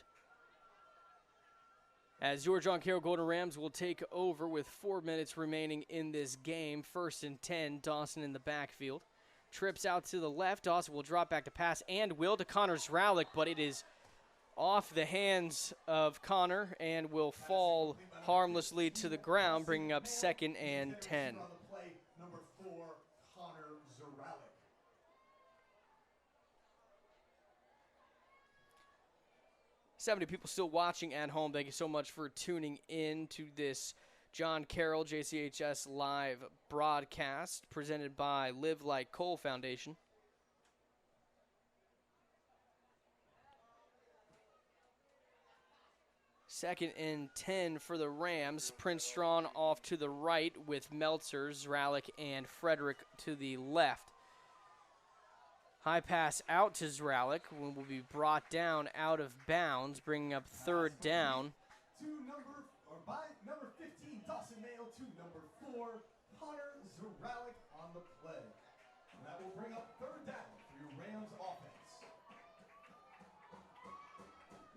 As your John Carroll Golden Rams will take over with 4 minutes remaining in this game. 1st and 10, Dawson in the backfield. Trips out to the left. Dawson will drop back to pass and will to Connor Zralik, but it is off the hands of Connor and will fall harmlessly to the ground, bringing up 2nd and 10. On the play, number 4, Connor Zralik. 70 people still watching at home. Thank you so much for tuning in to this John Carroll JCHS live broadcast presented by Live Like Cole Foundation. Second and 10 for the Rams. Prince Strawn off to the right with Meltzer, Zralik, and Frederick to the left. High pass out to Zralik will be brought down out of bounds, bringing up 3rd down. By number 15, Dawson Mayo, to number 4, Connor Zralik on the play. And that will bring up 3rd down for your Rams offense.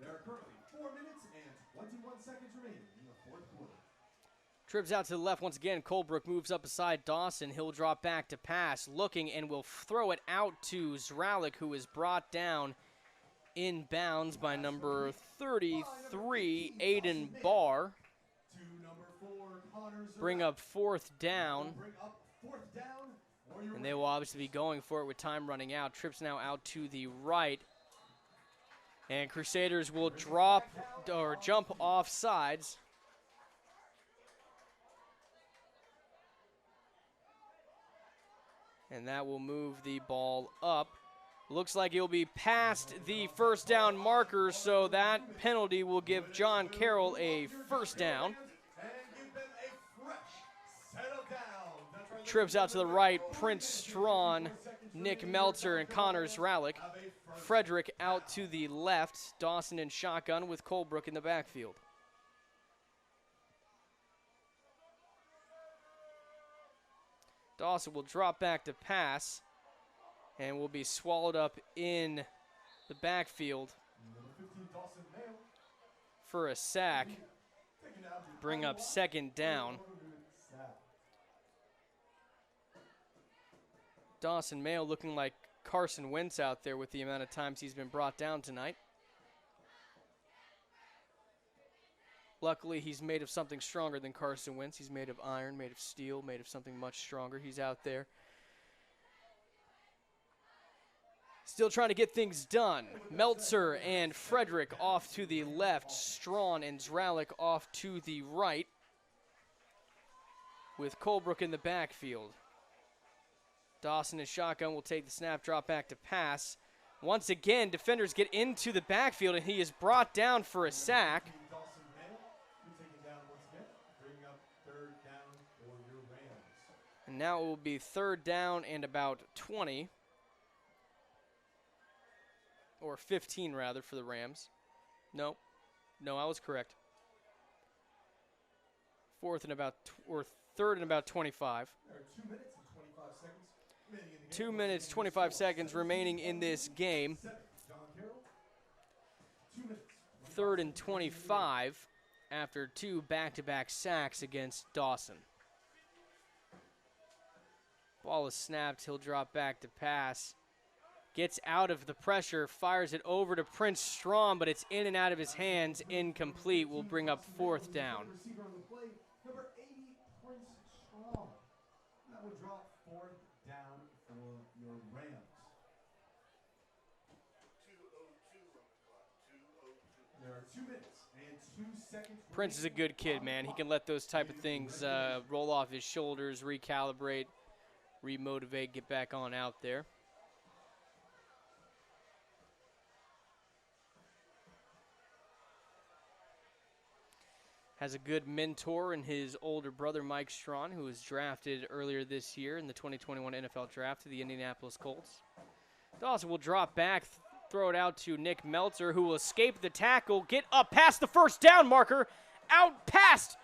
There are currently 4 minutes and 21 seconds remaining in the 4th quarter. Trips out to the left once again. Colebrook moves up beside Dawson. He'll drop back to pass, looking, and will throw it out to Zralik, who is brought down in bounds by number 33, Aiden Barr. Bring up 4th down. And they will obviously be going for it with time running out. Trips now out to the right. And Crusaders will drop or jump off sides. And that will move the ball up. Looks like it'll be past the 1st down marker, so that penalty will give John Carroll a 1st down. Trips out to the right, Prince Strawn, Nick Meltzer, and Connor Zralik. Frederick out to the left, Dawson in shotgun with Colebrook in the backfield. Dawson will drop back to pass and will be swallowed up in the backfield for a sack. Bring up 2nd down. Dawson Mayo looking like Carson Wentz out there with the amount of times he's been brought down tonight. Luckily, he's made of something stronger than Carson Wentz. He's made of iron, made of steel, made of something much stronger. He's out there still trying to get things done. Meltzer and Frederick off to the left. Strawn and Zralik off to the right, with Colebrook in the backfield. Dawson in shotgun will take the snap, drop back to pass. Once again, defenders get into the backfield, and he is brought down for a sack. And now it will be 3rd down and about 20. Or 15, rather, for the Rams. No, I was correct. 4th and about, or 3rd and about 25. There are 2 minutes and 25 seconds remaining in the game. 2 minutes, 25 seconds remaining in this game. 3rd and 25 after 2 back-to-back sacks against Dawson. Ball is snapped. He'll drop back to pass. Gets out of the pressure, fires it over to Prince Strong, but it's in and out of his hands. Incomplete. Will bring up 4th down. Number 80, Prince Strong. That would drop 4th down for your Rams. 2:02 on the clock. 2:02. There are 2 minutes and 2 seconds. Prince is a good kid, man. He can let those type of things roll off his shoulders, recalibrate, remotivate, get back on out there. Has a good mentor in his older brother, Mike Strawn, who was drafted earlier this year in the 2021 NFL Draft to the Indianapolis Colts. Dawson will drop back, throw it out to Nick Meltzer, who will escape the tackle, get up past the 1st down marker, out past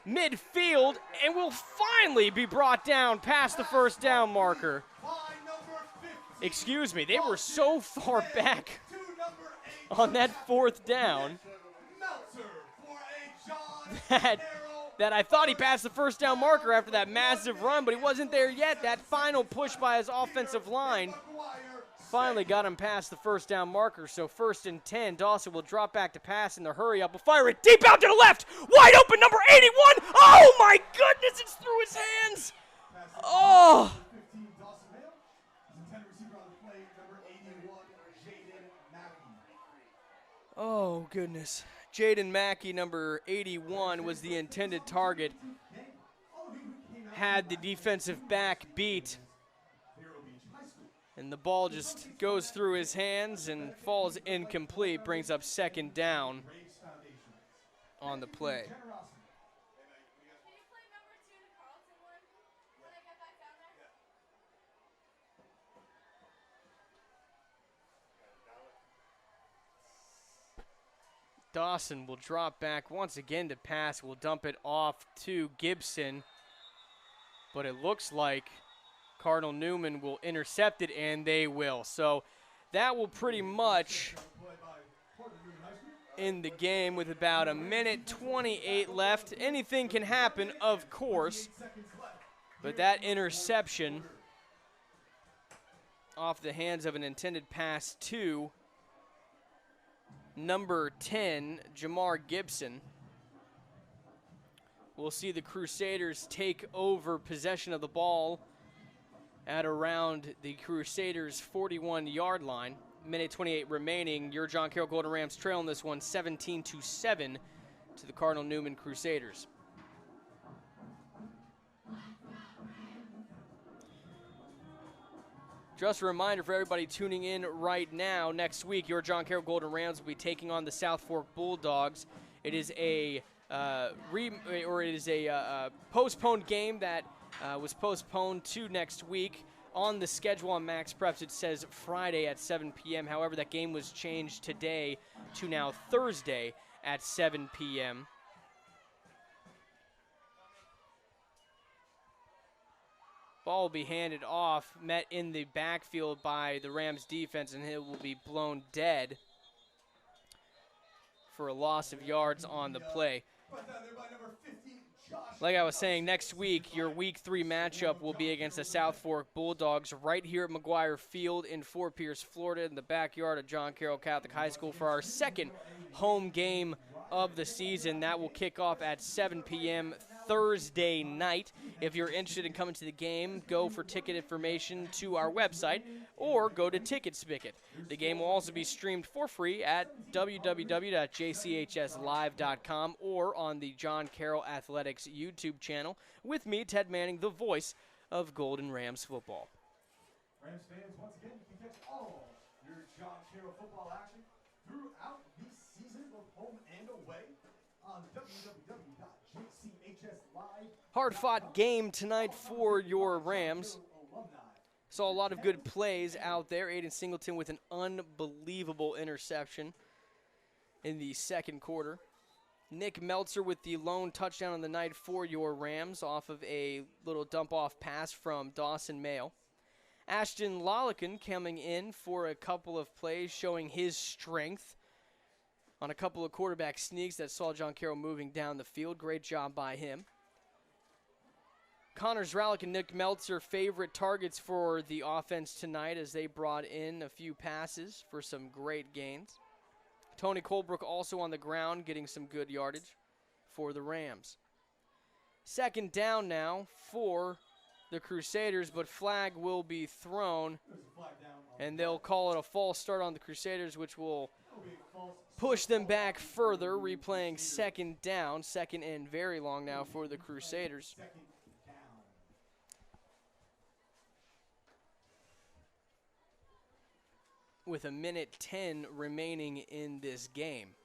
midfield, and will finally be brought down past the 1st down marker. Excuse me, they were so far back on that 4th down that I thought he passed the 1st down marker after that massive run, but he wasn't there yet. That final push by his offensive line finally got him past the 1st down marker. So 1st and 10, Dawson will drop back to pass in the hurry up. Will fire it deep out to the left. Wide open, number 81. Oh, my goodness, it's through his hands. Oh. Oh, goodness. Jaden Mackey, number 81, was the intended target. Had the defensive back beat. And the ball just goes through his hands and falls incomplete. Brings up 2nd down on the play. Dawson will drop back once again to pass. Will dump it off to Gibson. But it looks like Cardinal Newman will intercept it, and they will. So that will pretty much end the game with about 1:28 left. Anything can happen, of course. But that interception off the hands of an intended pass to number 10, Jamar Gibson. We'll see the Crusaders take over possession of the ball at around the Crusaders' 41-yard line. 1:28 remaining. Your John Carroll Golden Rams trail in this one 17-7 to the Cardinal Newman Crusaders. Just a reminder for everybody tuning in right now, next week, your John Carroll Golden Rams will be taking on the South Fork Bulldogs. It is a postponed game that was postponed to next week. On the schedule on Max Preps, it says Friday at 7 p.m. However, that game was changed today to now Thursday at 7 p.m. Ball will be handed off, met in the backfield by the Rams defense, and it will be blown dead for a loss of yards on the play. Like I was saying, next week, your Week 3 matchup will be against the South Fork Bulldogs right here at McGuire Field in Fort Pierce, Florida, in the backyard of John Carroll Catholic High School for our second home game of the season. That will kick off at 7 p.m. Thursday night. If you're interested in coming to the game, go for ticket information to our website or go to Ticket Spicket. The game will also be streamed for free at www.jchslive.com or on the John Carroll Athletics YouTube channel with me, Ted Manning, the voice of Golden Rams football. Rams fans, once again, you can catch all your John Carroll football action throughout the season, both home and away, on www.JCHSlive.com. Hard-fought game tonight for your Rams. Saw a lot of good plays out there. Aiden Singleton with an unbelievable interception in the second quarter. Nick Meltzer with the lone touchdown on the night for your Rams off of a little dump-off pass from Dawson Mayo. Ashton Lolican coming in for a couple of plays, showing his strength on a couple of quarterback sneaks that saw John Carroll moving down the field. Great job by him. Connor Zralik and Nick Meltzer, favorite targets for the offense tonight as they brought in a few passes for some great gains. Tony Colebrook also on the ground getting some good yardage for the Rams. Second down now for the Crusaders, but flag will be thrown, and they'll call it a false start on the Crusaders, which will push them back further, replaying second down, second and very long now for the Crusaders. With 1:10 remaining in this game.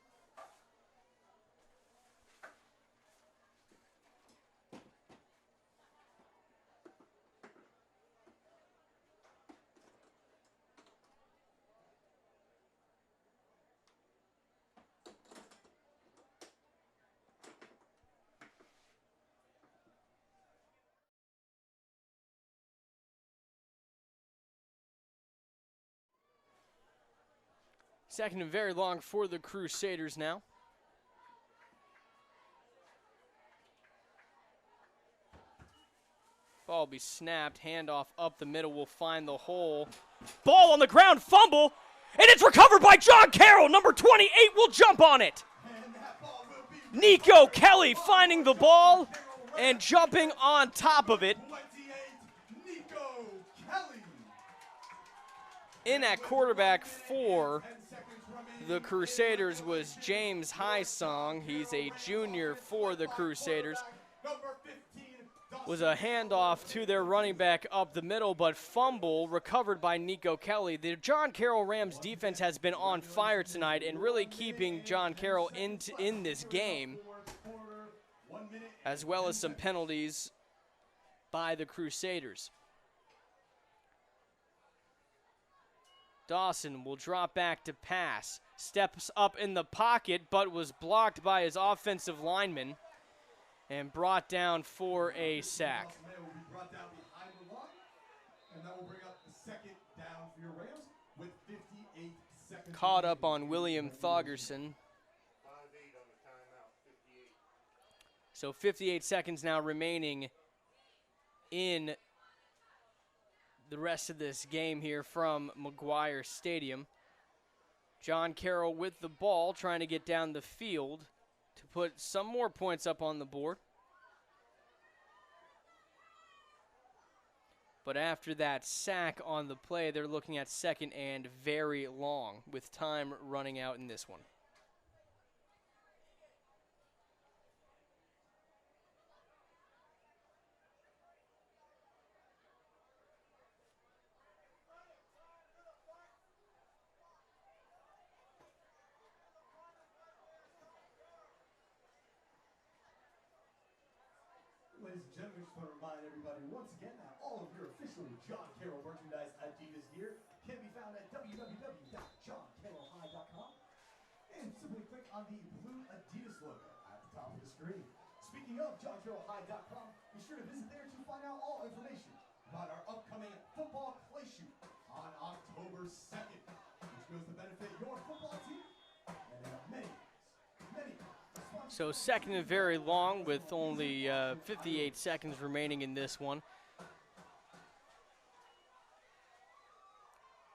Second and very long for the Crusaders now. Ball will be snapped. Handoff up the middle will find the hole. Ball on the ground. Fumble. And it's recovered by John Carroll. Number 28 will jump on it. Nico Kelly finding the ball and jumping on top of it. In at quarterback for the Crusaders was James Highsong. He's a junior for the Crusaders. Was a handoff to their running back up the middle, but fumble recovered by Nico Kelly. The John Carroll Rams defense has been on fire tonight and really keeping John Carroll in this game, as well as some penalties by the Crusaders. Dawson will drop back to pass. Steps up in the pocket, but was blocked by his offensive lineman and brought down for a sack. Caught up on William Thogerson. So 58 seconds now remaining in the rest of this game here from McGuire Stadium. John Carroll with the ball, trying to get down the field to put some more points up on the board. But after that sack on the play, they're looking at second and very long with time running out in this one. Ladies and gentlemen, just want to remind everybody once again that all of your official John Carroll merchandise Adidas gear can be found at www.johncarrollhigh.com and simply click on the blue Adidas logo at the top of the screen. Speaking of johncarrollhigh.com, be sure to visit there to find out all information about our upcoming football clay shoot on October 2nd, which goes to benefit your football team and many. So second and very long with only 58 seconds remaining in this one.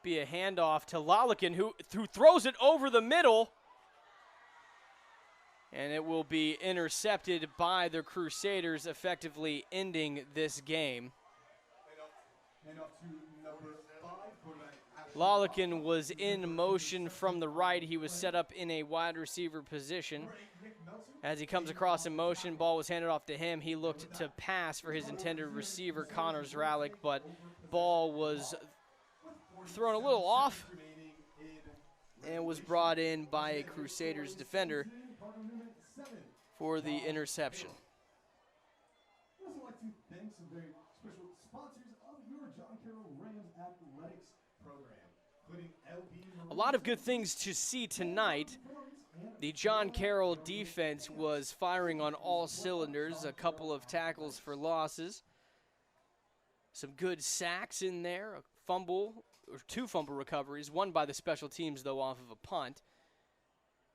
Be a handoff to Lolican, who throws it over the middle. And it will be intercepted by the Crusaders, effectively ending this game. Lolican was in motion from the right. He was set up in a wide receiver position. As he comes across in motion, ball was handed off to him. He looked to pass for his intended receiver, Connor Zralik, but ball was thrown a little off and was brought in by a Crusaders defender for the interception. I'd also like to thank some very special sponsors of your John Carroll Rams athletics program, including A lot of good things to see tonight. The John Carroll defense was firing on all cylinders, a couple of tackles for losses, some good sacks in there, a fumble, or 2 fumble recoveries, one by the special teams, though, off of a punt.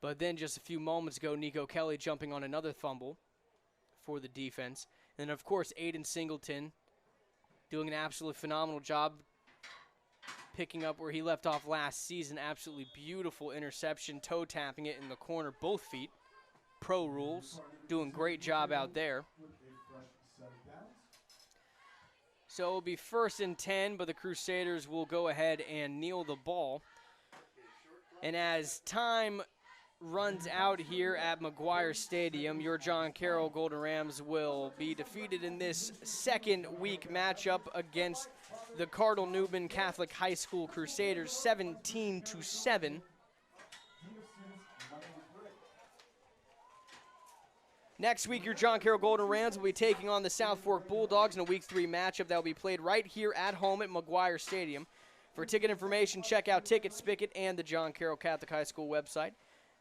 But then just a few moments ago, Nico Kelly jumping on another fumble for the defense. And, of course, Aiden Singleton doing an absolutely phenomenal job picking up where he left off last season. Absolutely beautiful interception, toe tapping it in the corner, both feet. Pro rules, doing great job out there. So it'll be 1st and 10, but the Crusaders will go ahead and kneel the ball. And as time runs out here at McGuire Stadium, your John Carroll Golden Rams will be defeated in this second week matchup against the Cardinal Newman Catholic High School Crusaders, 17-7. Next week, your John Carroll Golden Rams will be taking on the South Fork Bulldogs in a Week 3 matchup that will be played right here at home at McGuire Stadium. For ticket information, check out Ticket Spicket and the John Carroll Catholic High School website.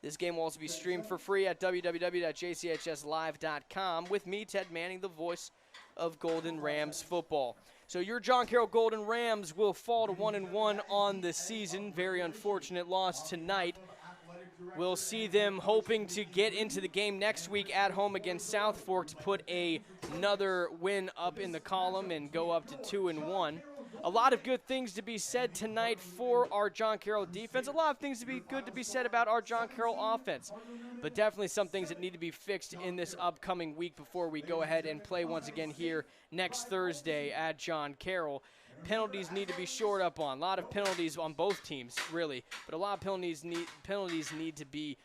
This game will also be streamed for free at www.jchslive.com with me, Ted Manning, the voice of Golden Rams football. So your John Carroll Golden Rams will fall to 1-1 on the season. Very unfortunate loss tonight. We'll see them hoping to get into the game next week at home against South Fork to put another win up in the column and go up to 2-1. A lot of good things to be said tonight for our John Carroll defense. A lot of things to be said about our John Carroll offense. But definitely some things that need to be fixed in this upcoming week before we go ahead and play once again here next Thursday at John Carroll. Penalties need to be shored up on. A lot of penalties on both teams, really. But a lot of penalties need to be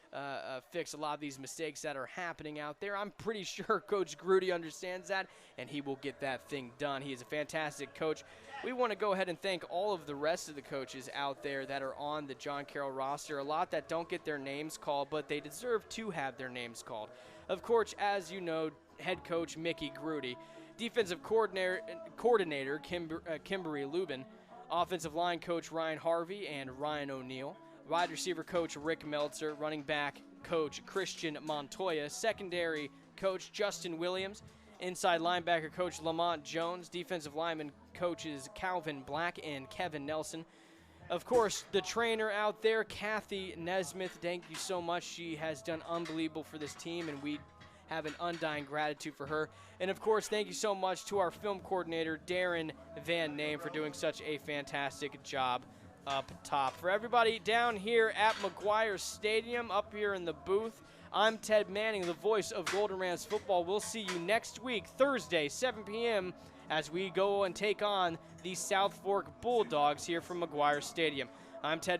fixed. A lot of these mistakes that are happening out there. I'm pretty sure Coach Grudy understands that, and he will get that thing done. He is a fantastic coach. We want to go ahead and thank all of the rest of the coaches out there that are on the John Carroll roster. A lot that don't get their names called, but they deserve to have their names called. Of course, as you know, head coach Mickey Grudy. Defensive coordinator Kimberly Lubin, offensive line coach Ryan Harvey and Ryan O'Neill, wide receiver coach Rick Meltzer, running back coach Christian Montoya, secondary coach Justin Williams, inside linebacker coach Lamont Jones, defensive lineman coaches Calvin Black and Kevin Nelson. Of course, the trainer out there, Kathy Nesmith, thank you so much. She has done unbelievable for this team, and we have an undying gratitude for her. And, of course, thank you so much to our film coordinator, Darren Van Name, for doing such a fantastic job up top. For everybody down here at McGuire Stadium, up here in the booth, I'm Ted Manning, the voice of Golden Rams football. We'll see you next week, Thursday, 7 p.m., as we go and take on the South Fork Bulldogs here from McGuire Stadium. I'm Ted